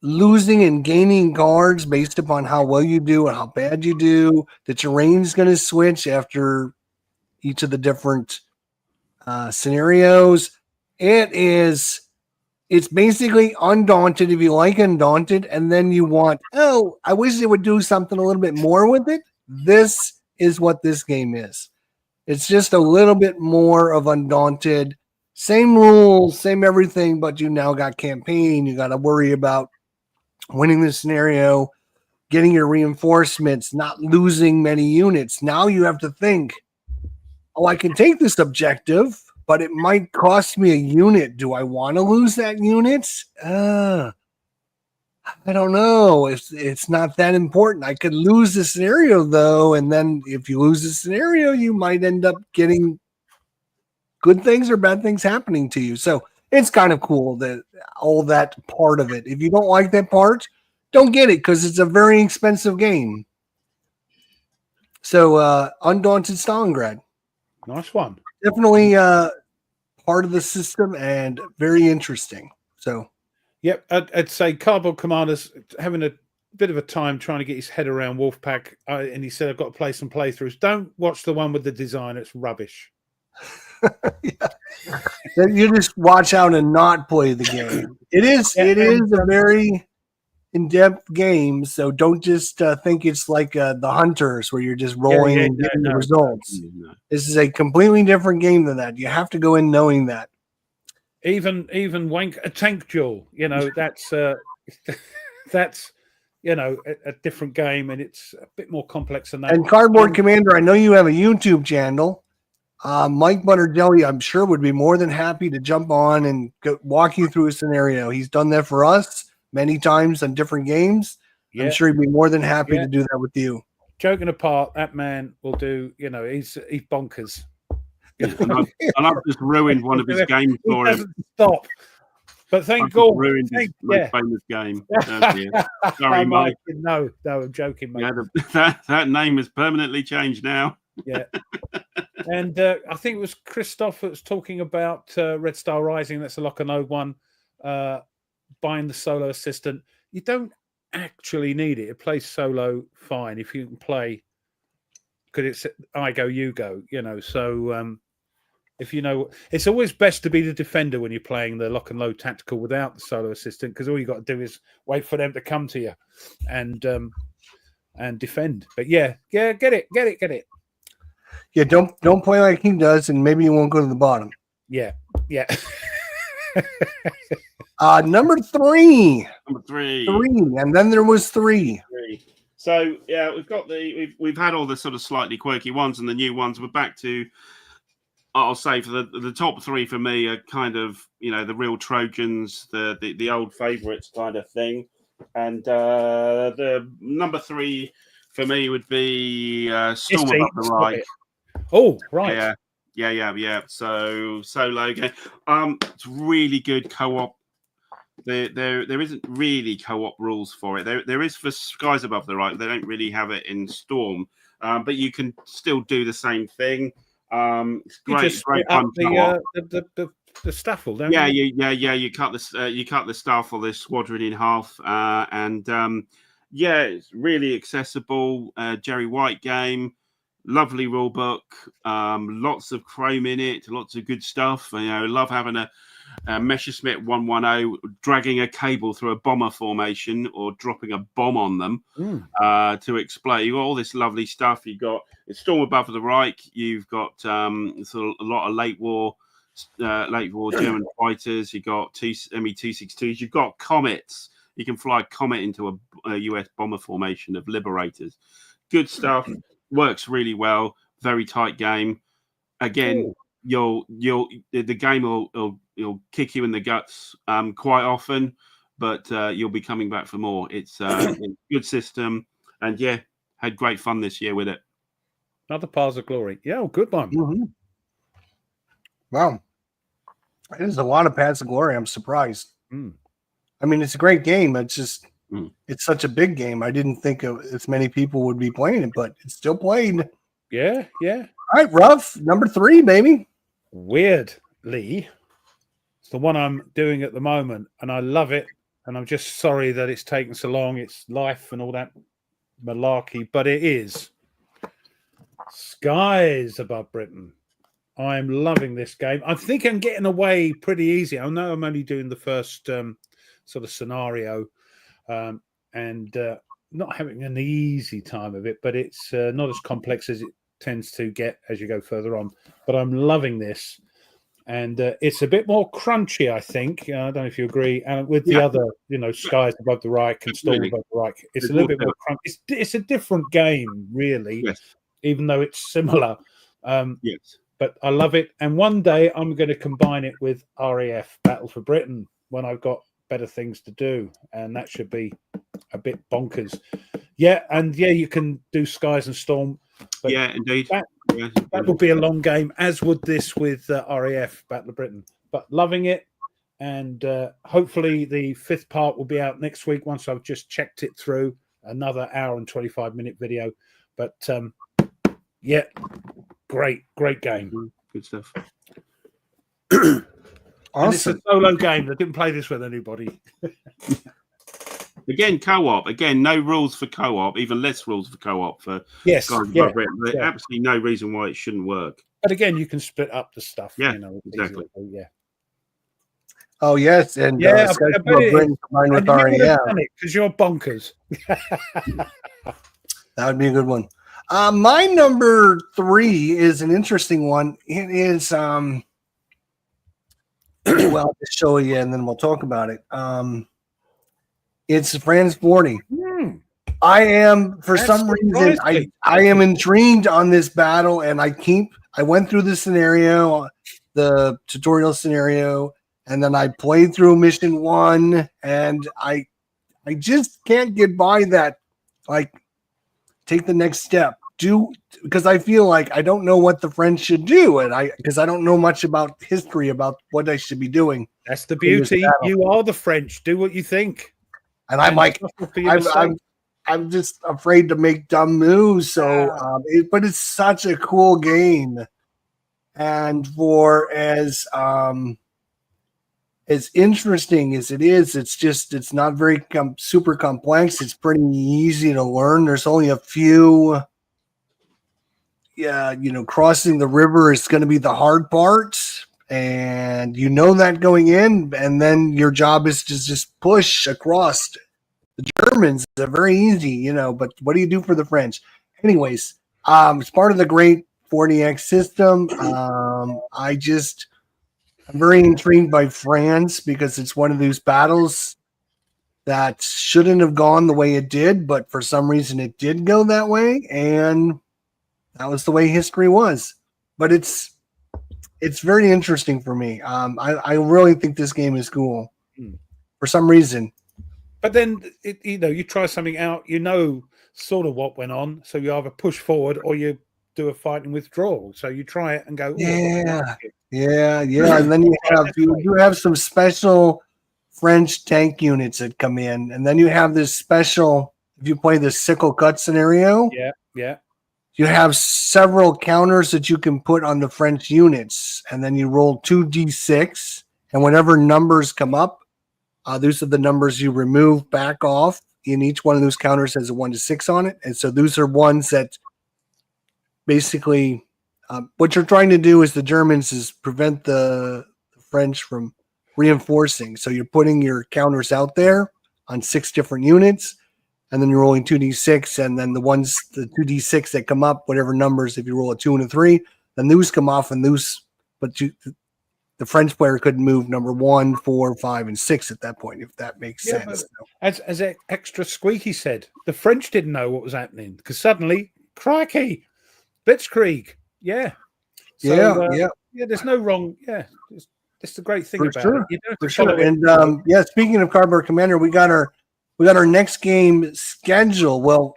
losing and gaining cards based upon how well you do and how bad you do. The terrain's going to switch after each of the different scenarios. It's basically Undaunted if you like Undaunted, and then you want, I wish they would do something a little bit more with it. This is what this game is. It's just a little bit more of Undaunted. Same rules, same everything, but you now got campaign. You got to worry about winning the scenario, getting your reinforcements, not losing many units. Now you have to think, I can take this objective, but it might cost me a unit. Do I want to lose that unit? I don't know. It's not that important. I could lose the scenario, though, and then if you lose the scenario, you might end up getting good things or bad things happening to you. So it's kind of cool that all that part of it. If you don't like that part, don't get it because it's a very expensive game. So Undaunted Stalingrad. Nice one. Definitely part of the system and very interesting. So, yep, I'd say Cardboard Commander's having a bit of a time trying to get his head around Wolfpack, and he said, I've got to play some playthroughs. Don't watch the one with the design. It's rubbish. You just watch out and not play the game. It is a very in-depth game, so don't just think it's like the Hunters where you're just rolling and getting the results. This is a completely different game than that. You have to go in knowing that. Even a tank duel, that's a different game, and it's a bit more complex than that. And Cardboard Commander, I know you have a YouTube channel. Mike Butterjelly, I'm sure, would be more than happy to jump on and walk you through a scenario. He's done that for us many times on different games. Yeah. I'm sure he'd be more than happy to do that with you. Joking apart, that man will do, he's bonkers. And I've just ruined one of his games for him. Stop. But thank God. Ruined his most famous game. Sorry, Mike. No, I'm joking, mate. Yeah, that name is permanently changed now. Yeah. And I think it was Christoph that was talking about Red Star Rising. That's a lock and load one. Buying the solo assistant. You don't actually need it. It plays solo fine if you can play. Because it's I go, you go. So if you know, it's always best to be the defender when you're playing the lock and load tactical without the solo assistant, because all you got to do is wait for them to come to you and defend. But get it. Yeah, don't play like he does, and maybe you won't go to the bottom. Yeah. Number three, and then there was three. So we've had all the sort of slightly quirky ones and the new ones. We're back to, I'll say, for the top three for me are kind of the real Trojans, the old favourites kind of thing, and the number three for me would be Storm Above the Right. Oh, right. Yeah. So solo game. It's really good co-op. There isn't really co-op rules for it. There is for Skies Above the Right. They don't really have it in Storm, but you can still do the same thing. It's great. Just great fun. The staffel, don't you? Yeah. You cut the staffel, the squadron in half, and it's really accessible. Jerry White game. Lovely rule book, lots of chrome in it, lots of good stuff. Love having Messerschmitt 110, dragging a cable through a bomber formation or dropping a bomb on them to explode. You've got all this lovely stuff. You've got Storm Above the Reich. You've got sort of a lot of late war German fighters. You've got Me-262s. You've got comets. You can fly a comet into a US bomber formation of liberators. Good stuff. Works really well. Very tight game. Again, the game will kick you in the guts quite often, but you'll be coming back for more. It's a good system, and yeah, had great fun this year with it. Another Paths of Glory. Yeah, good one. Mm-hmm. Wow. There's a lot of Paths of Glory. I'm surprised. I mean, it's a great game. It's just, it's such a big game. I didn't think as many people would be playing it, but it's still played. Yeah. All right, Ruff, number 3, baby. Weirdly, it's the one I'm doing at the moment, and I love it. And I'm just sorry that it's taken so long. It's life and all that malarkey, but it is Skies Above Britain. I'm loving this game. I think I'm getting away pretty easy. I know I'm only doing the first sort of scenario and not having an easy time of it, but it's not as complex as it tends to get as you go further on. But I'm loving this. And it's a bit more crunchy, I think. I don't know if you agree. And with the other, Skies Above the Reich and Storm Above the Reich, it's a little bit more crunchy. It's a different game, really, even though it's similar. But I love it. And one day I'm going to combine it with RAF Battle for Britain when I've got better things to do. And that should be a bit bonkers. You can do Skies and Storm. But indeed. That would be a long game, as would this with RAF Battle of Britain. But loving it. And hopefully the 5th part will be out next week once I've just checked it through. Another hour and 25-minute video. But great game. Good stuff. Awesome. And it's a solo game. I didn't play this with anybody. Again, co-op. Again, no rules for co-op, even less rules for co-op for There's absolutely no reason why it shouldn't work. But again, you can split up the stuff. Exactly. Oh yes, and combined with RAF because you're bonkers. That would be a good one. My number 3 is an interesting one. It is well, I'll just show you and then we'll talk about it. It's France 40. I am, for some reason, I am intrigued on this battle, and I went through the scenario, the tutorial scenario, and then I played through mission 1, and I just can't get by that. Like, take the next step. Because I feel like I don't know what the French should do, and because I don't know much about history about what I should be doing. That's the beauty. You are the French. Do what you think. And I'm like, I'm just afraid to make dumb moves. So, but it's such a cool game, and for as interesting as it is, it's not very super complex. It's pretty easy to learn. There's only a few. Crossing the river is going to be the hard part, and that going in, and then your job is to just push across. The Germans are very easy, but what do you do for the French? Anyways, it's part of the great 40X system. I'm very intrigued by France because it's one of those battles that shouldn't have gone the way it did, but for some reason it did go that way, and that was the way history was. But it's very interesting for me. I really think this game is cool for some reason. But then, you try something out, sort of what went on. So you either push forward or you do a fighting withdrawal. So you try it and go, yeah. And then you have some special French tank units that come in. And then you have this special, if you play the sickle cut scenario. Yeah. You have several counters that you can put on the French units, and then you roll 2d6, and whenever numbers come up, those are the numbers you remove back off, and each one of those counters has a 1 to 6 on it. And so those are ones that basically what you're trying to do is the Germans is prevent the French from reinforcing. So you're putting your counters out there on 6 different units, and then you're rolling 2d6, and then the 2d6 that come up, whatever numbers, if you roll a 2 and a 3, then those come off, and those, but the French player couldn't move number 1, 4, 5, and 6 at that point, if that makes sense. As Extra Squeaky said, the French didn't know what was happening because suddenly, crikey, Blitzkrieg. Yeah. So, yeah, there's no wrong. Yeah. It's the great thing about it. You don't for sure. And speaking of Cardboard Commander, we got our next game scheduled. Well,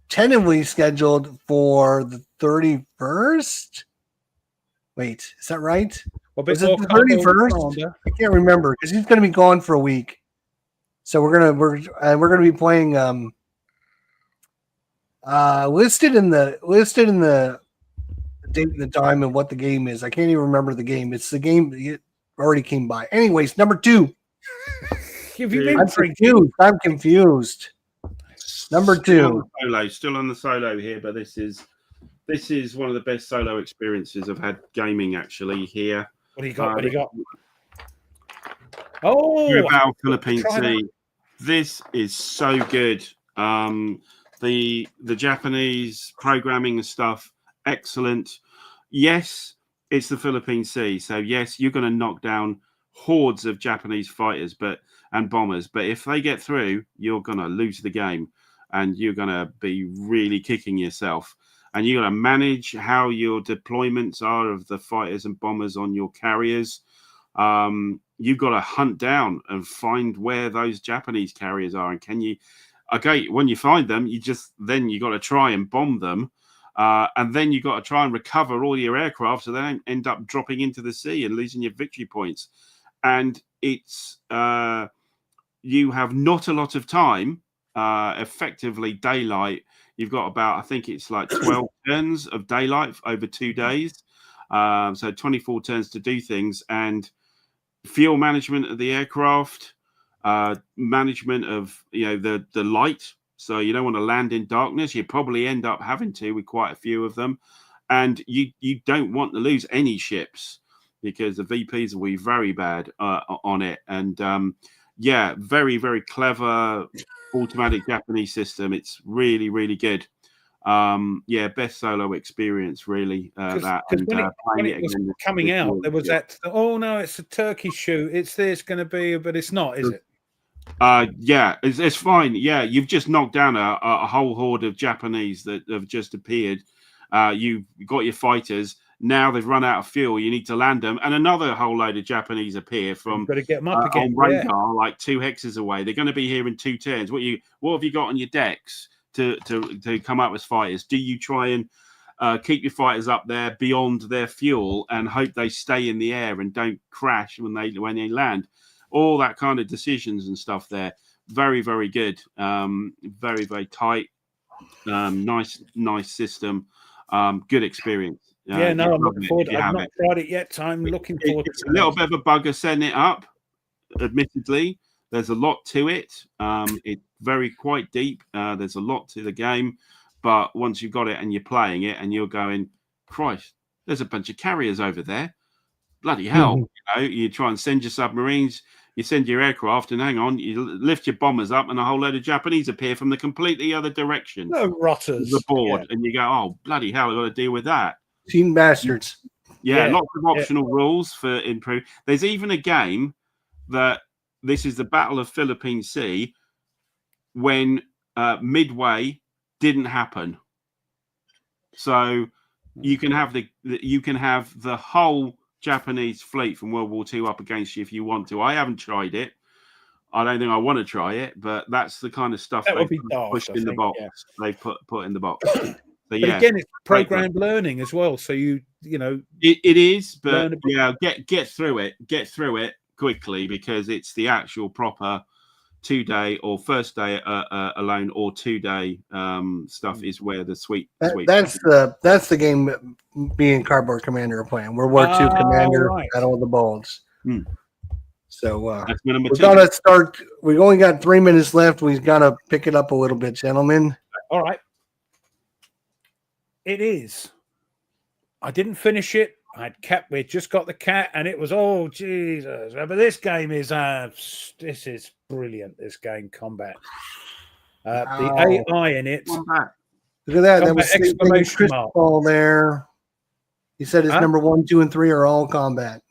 tentatively scheduled for the 31st. Wait, is that right? Was it the 31st? I can't remember because he's going to be gone for a week. So we're gonna be playing listed in the date and the time and what the game is. I can't even remember the game. It's the game that already came by. Anyways, number 2. I'm confused. Number 2. Still on the solo here, but this is one of the best solo experiences I've had gaming actually here. What do you got? Oh, about Philippine Sea. This is so good. The Japanese programming and stuff, excellent. Yes, it's the Philippine Sea, so yes, you're going to knock down hordes of Japanese fighters, and bombers. But if they get through, you're going to lose the game, and you're going to be really kicking yourself. And you got to manage how your deployments are of the fighters and bombers on your carriers. You've got to hunt down and find where those Japanese carriers are. And when you find them, you got to try and bomb them. And then you got to try and recover all your aircraft so they don't end up dropping into the sea and losing your victory points. And it's you have not a lot of time, effectively daylight. You've got about, I think it's like 12 turns of daylight over 2 days. So 24 turns to do things, and fuel management of the aircraft, management of the light. So you don't want to land in darkness. You probably end up having to with quite a few of them. And you don't want to lose any ships because the VPs will be very bad on it. And very, very clever automatic Japanese system. It's really, really good. Best solo experience, really. When it was coming out, there was that. Oh no, it's a turkey shoot. It's going to be, but it's not, is it? It's fine. Yeah, you've just knocked down a whole horde of Japanese that have just appeared. You've got your fighters. Now they've run out of fuel. You need to land them, and another whole load of Japanese appear from. Got to get them up again. On radar, like 2 hexes away. They're going to be here in 2 turns. What have you got on your decks to come up with fighters? Do you try and keep your fighters up there beyond their fuel and hope they stay in the air and don't crash when they land? All that kind of decisions and stuff there. Very, very good. Very, very tight. Nice system. Good experience. I'm looking forward. I've not tried it yet. I'm looking forward to it. It's a little bit of a bugger setting it up, admittedly. There's a lot to it. It's quite deep. There's a lot to the game. But once you've got it and you're playing it and you're going, Christ, there's a bunch of carriers over there. Bloody hell. You try and send your submarines, you send your aircraft, and hang on, you lift your bombers up, and a whole load of Japanese appear from the completely other direction. No rotters. The board. Yeah. And you go, oh, bloody hell, I've got to deal with that. Team bastards. Lots of optional rules for improve. There's even a game that this is the Battle of Philippine Sea when Midway didn't happen. So you can have the whole Japanese fleet from World War II up against you if you want to. I haven't tried it. I don't think I want to try it, but that's the kind of stuff they've pushed in the box. Yeah. They put in the box. So, again, it's programmed learning as well. So you know it is, but get through it quickly because it's the actual proper 2-day or first day alone or 2-day stuff is where the sweet. That's the game me and Cardboard Commander are playing. World War II Commander, Battle of the Bulge. So we're gonna start. We've only got 3 minutes left. We've got to pick it up a little bit, gentlemen. All right. It is. I didn't finish it. I had cat. We just got the cat, and it was Jesus. But this game is this is brilliant. This game, Combat. The AI in it. Look at that. That was exclamation mark ball there. He said his number 1, 2, and 3 are all Combat.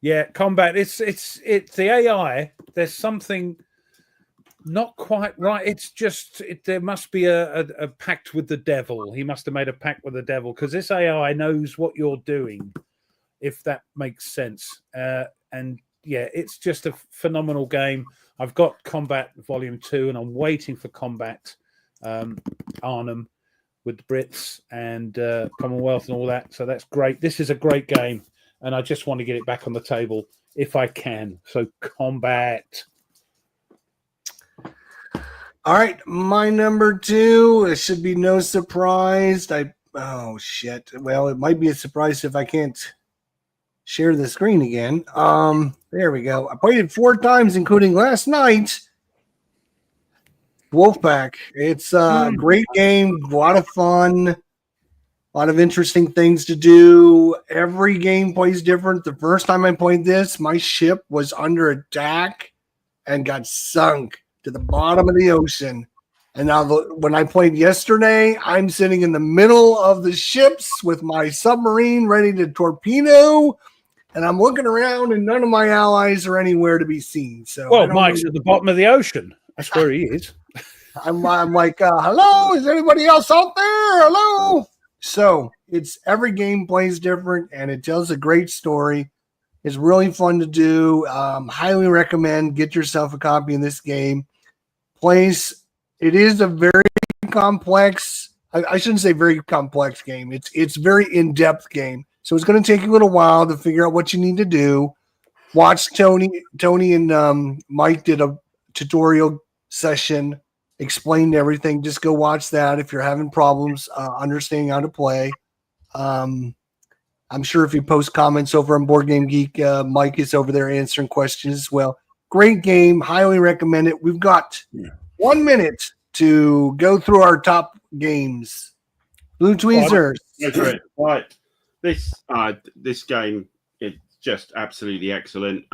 Yeah, Combat. It's the AI. There's something not quite right. It's just there must be a pact with the devil. He must have made a pact with the devil because this AI knows what you're doing, if that makes sense. And yeah, it's just a phenomenal game. I've got Combat Volume 2, and I'm waiting for Combat Arnhem with the Brits and Commonwealth and all that. So that's great. This is a great game, and I just want to get it back on the table if I can. So Combat. All right, my number 2. It should be no surprise. Oh shit. Well, it might be a surprise if I can't share the screen again. There we go. I played it 4 times, including last night. Wolfpack. It's a great game, a lot of fun, a lot of interesting things to do. Every game plays different. The first time I played this, my ship was under attack and got sunk to the bottom of the ocean. And now when I played yesterday, I'm sitting in the middle of the ships with my submarine ready to torpedo, and I'm looking around and none of my allies are anywhere to be seen. So well, Mike's at the bottom of the ocean. That's where he is. I'm like, hello, is anybody else out there? Hello. So it's every game plays different, and it tells a great story. It's really fun to do. Highly recommend get yourself a copy of this game. It is a very complex, I shouldn't say very complex game. It's very in-depth game. So it's going to take you a little while to figure out what you need to do. Watch Tony and Mike did a tutorial session, explained everything. Just go watch that if you're having problems understanding how to play. I'm sure if you post comments over on Board Game Geek, Mike is over there answering questions as well. Great game. Highly recommend it. We've got 1 minute to go through our top games. Blue Tweezers. Right. This game is just absolutely excellent.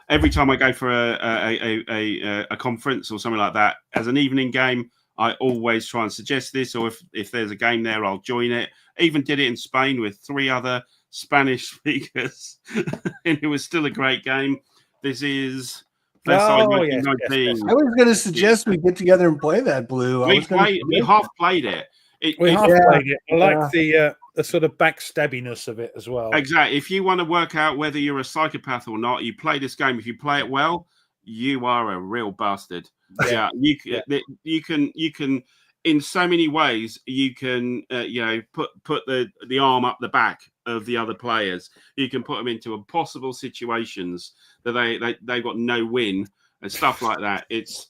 Every time I go for a conference or something like that, as an evening game, I always try and suggest this, or if there's a game there, I'll join it. Even did it in Spain with 3 other Spanish speakers, and it was still a great game. This is Versailles 1919. Yes. I was going to suggest we get together and play that, Blue. We half played it. We half played it. I like the sort of backstabbiness of it as well. Exactly. If you want to work out whether you're a psychopath or not, you play this game. If you play it well, you are a real bastard. Yeah, you can in so many ways. You can put the arm up the back of the other players. You can put them into impossible situations that they've got no win and stuff like that. It's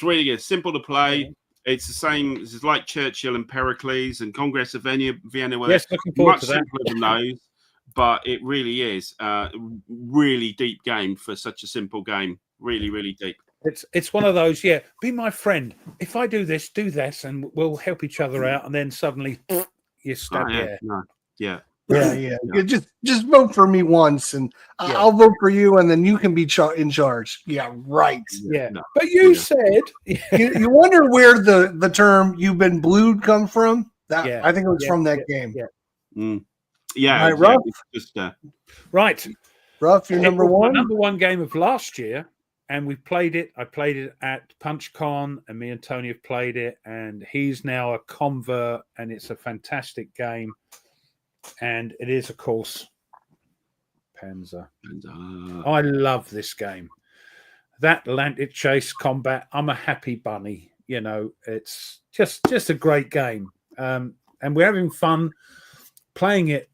really good. Simple to play. It's the same. It's like Churchill and Pericles and Congress of Vienna. Yes, looking forward to that. Much simpler than those, but it really is a really deep game for such a simple game. Really, really deep. It's one of those. Yeah, be my friend. If I do this, and we'll help each other out. And then suddenly, you stab there. Yeah. Just vote for me once, and I'll vote for you, and then you can be in charge. Yeah, right. Yeah, but you said you wonder where the term "you've been blued" come from. I think it was from that game. Yeah. Right, Ruff. Right, Ruff, you're number one. Number one game of last year, and we played it. I played it at PunchCon, and me and Tony have played it, and he's now a convert, and it's a fantastic game. And it is, of course, Panzer. I love this game. That Atlantic Chase combat, I'm a happy bunny. You know, it's just a great game. And we're having fun playing it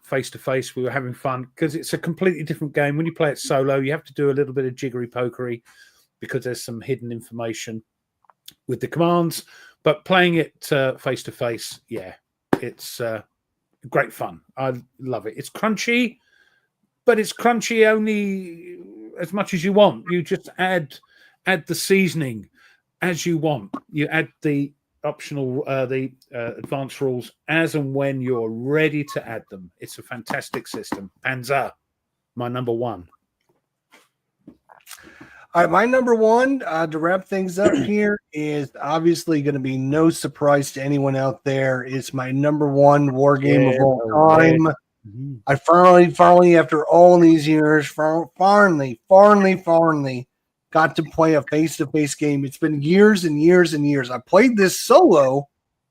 face-to-face. We were having fun because it's a completely different game. When you play it solo, you have to do a little bit of jiggery-pokery because there's some hidden information with the commands. But playing it face-to-face, it's... great fun. I love it. It's crunchy, but it's crunchy only as much as you want. You just add the seasoning as you want. You add the optional, the advanced rules as and when you're ready to add them. It's a fantastic system. Panzer, my number one. All right, my number one to wrap things up here is obviously going to be no surprise to anyone out there. It's my number one war game of all time. Mm-hmm. I finally, after all these years, finally got to play a face-to-face game. It's been years and years and years. I played this solo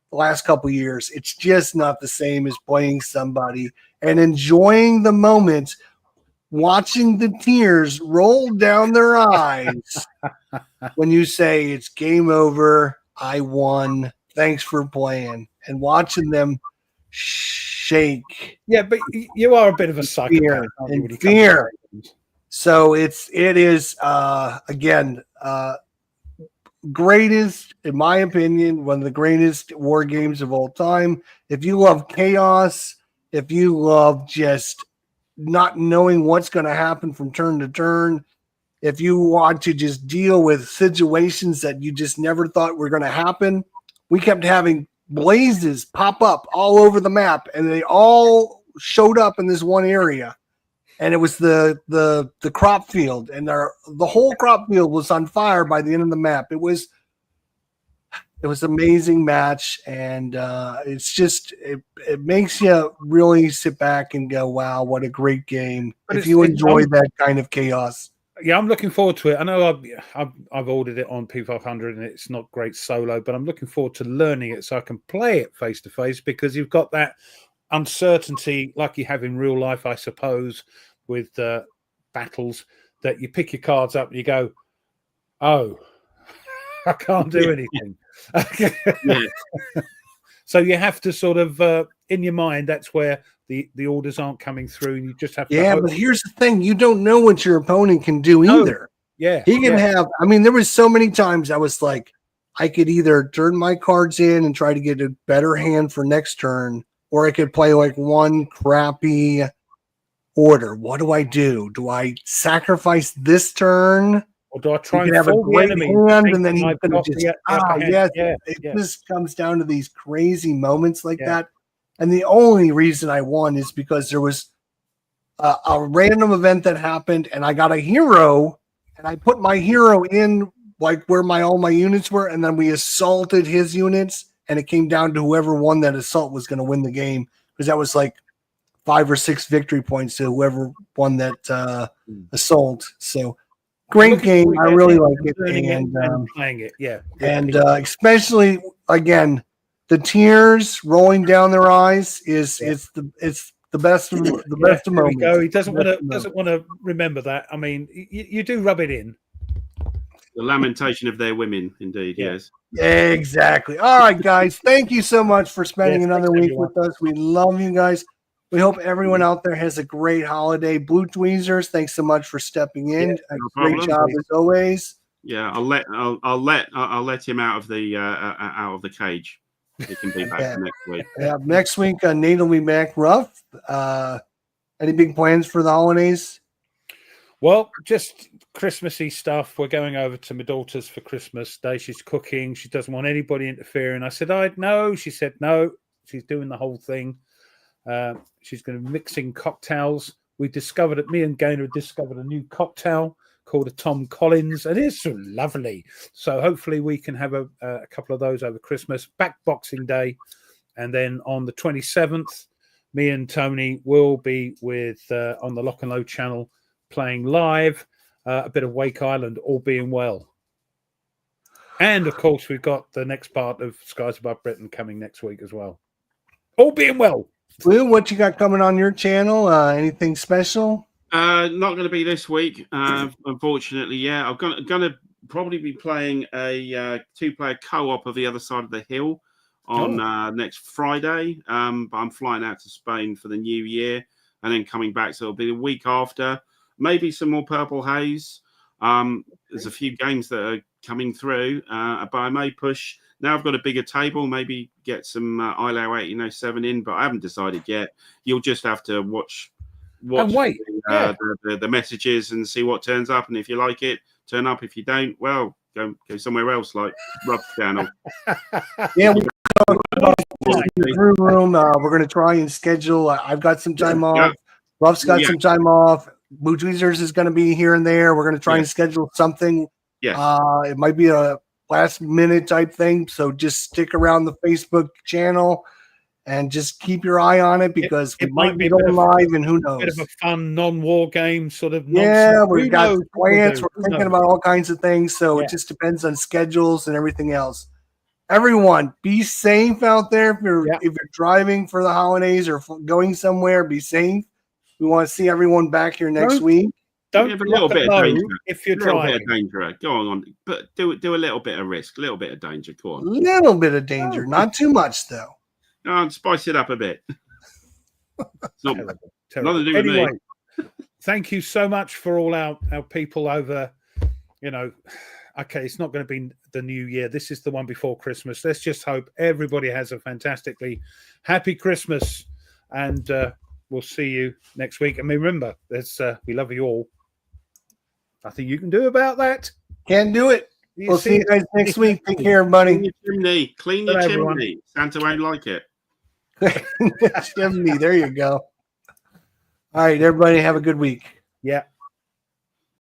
the last couple of years. It's just not the same as playing somebody and enjoying the moment, watching the tears roll down their eyes when you say it's game over, I won, thanks for playing, and watching them shake. Yeah, but you are a bit of a psychopath. Fear. So it is again greatest, in my opinion, one of the greatest war games of all time. If you love chaos, if you love just not knowing what's going to happen from turn to turn, if you want to just deal with situations that you just never thought were going to happen, we kept having blazes pop up all over the map, and they all showed up in this one area. And it was the crop field, and the whole crop field was on fire by the end of the map. It was amazing match, and it's just it makes you really sit back and go, wow, what a great game. But if you enjoy that kind of chaos. Yeah, I'm looking forward to it. I know I've ordered it on P500 and it's not great solo, but I'm looking forward to learning it so I can play it face to face, because you've got that uncertainty like you have in real life, I suppose, with battles, that you pick your cards up and you go, oh, I can't do anything. So you have to sort of, in your mind, that's where the orders aren't coming through, and you just have to. Yeah, but here's the thing: you don't know what your opponent can do either. Yeah, he can have. I mean, there was so many times I was like, I could either turn my cards in and try to get a better hand for next turn, or I could play like one crappy order. What do I do? Do I sacrifice this turn? Or do I try and have a great hand, and then he's going to just it just comes down to these crazy moments like that. And the only reason I won is because there was a random event that happened, and I got a hero, and I put my hero in like where all my units were, and then we assaulted his units, and it came down to whoever won that assault was going to win the game, because that was like 5 or 6 victory points to whoever won that assault. So. Great game. I really like it. And playing it, And especially, again, the tears rolling down their eyes it's the best of the moments. He doesn't want to remember that. I mean, you do rub it in. The lamentation of their women, indeed, yes. Exactly. All right, guys. Thank you so much for spending another week with us. We love you guys. We hope everyone out there has a great holiday. Blue Tweezers, thanks so much for stepping in. Great job as always. Yeah, I'll let him out of the cage. He can be back next week. Yeah, next week Nate will be back rough. Any big plans for the holidays? Well, just Christmassy stuff. We're going over to my daughter's for Christmas Day. She's cooking. She doesn't want anybody interfering. I said, no. She said no. She's doing the whole thing. She's going to be mixing cocktails. Me and Gaynor discovered a new cocktail called a Tom Collins, and it's lovely. So hopefully we can have a couple of those over Christmas, back Boxing Day, and then on the 27th, me and Tony will be on the Lock and Load channel playing live a bit of Wake Island, all being well. And of course, we've got the next part of Skies Above Britain coming next week as well, all being well. Lou, what you got coming on your channel? Anything special? Not going to be this week, unfortunately. Yeah, I'm going to probably be playing a 2-player co-op of The Other Side of the Hill on next Friday. But I'm flying out to Spain for the New Year and then coming back. So it'll be the week after. Maybe some more Purple Haze. There's a few games that are coming through, but I may push. Now I've got a bigger table, maybe get some ILO 1807 in, but I haven't decided yet. You'll just have to watch and wait. The messages and see what turns up. And if you like it, turn up. If you don't, well, go somewhere else like Ruff's channel. Yeah, we the brew room. We're going to try and schedule. I've got some time off. Ruff's got some time off. Blue Tweezers is going to be here and there. We're going to try and schedule something. It might be a last minute type thing. So just stick around the Facebook channel and just keep your eye on it because it might be going live and who knows. A bit of a fun non-war game sort of nonsense. Yeah, we've got plans. We're thinking about all kinds of things. So it just depends on schedules and everything else. Everyone, be safe out there. If you're driving for the holidays or going somewhere, be safe. We want to see everyone back here next week. Don't have a little bit of danger if you're driving. A little bit of danger. Go on, but do a little bit of risk, a little bit of danger. Go on. A little bit of danger, not too much though. No, spice it up a bit. Terrible. Anyway, thank you so much for all our people over. Okay, it's not going to be the new year. This is the one before Christmas. Let's just hope everybody has a fantastically happy Christmas, and we'll see you next week. And remember, we love you all. Nothing you can do about that. Can't do it. We'll see you guys next week. Take care, everybody. Clean your chimney. Santa won't like it. Chimney. There you go. All right, everybody. Have a good week. Yeah.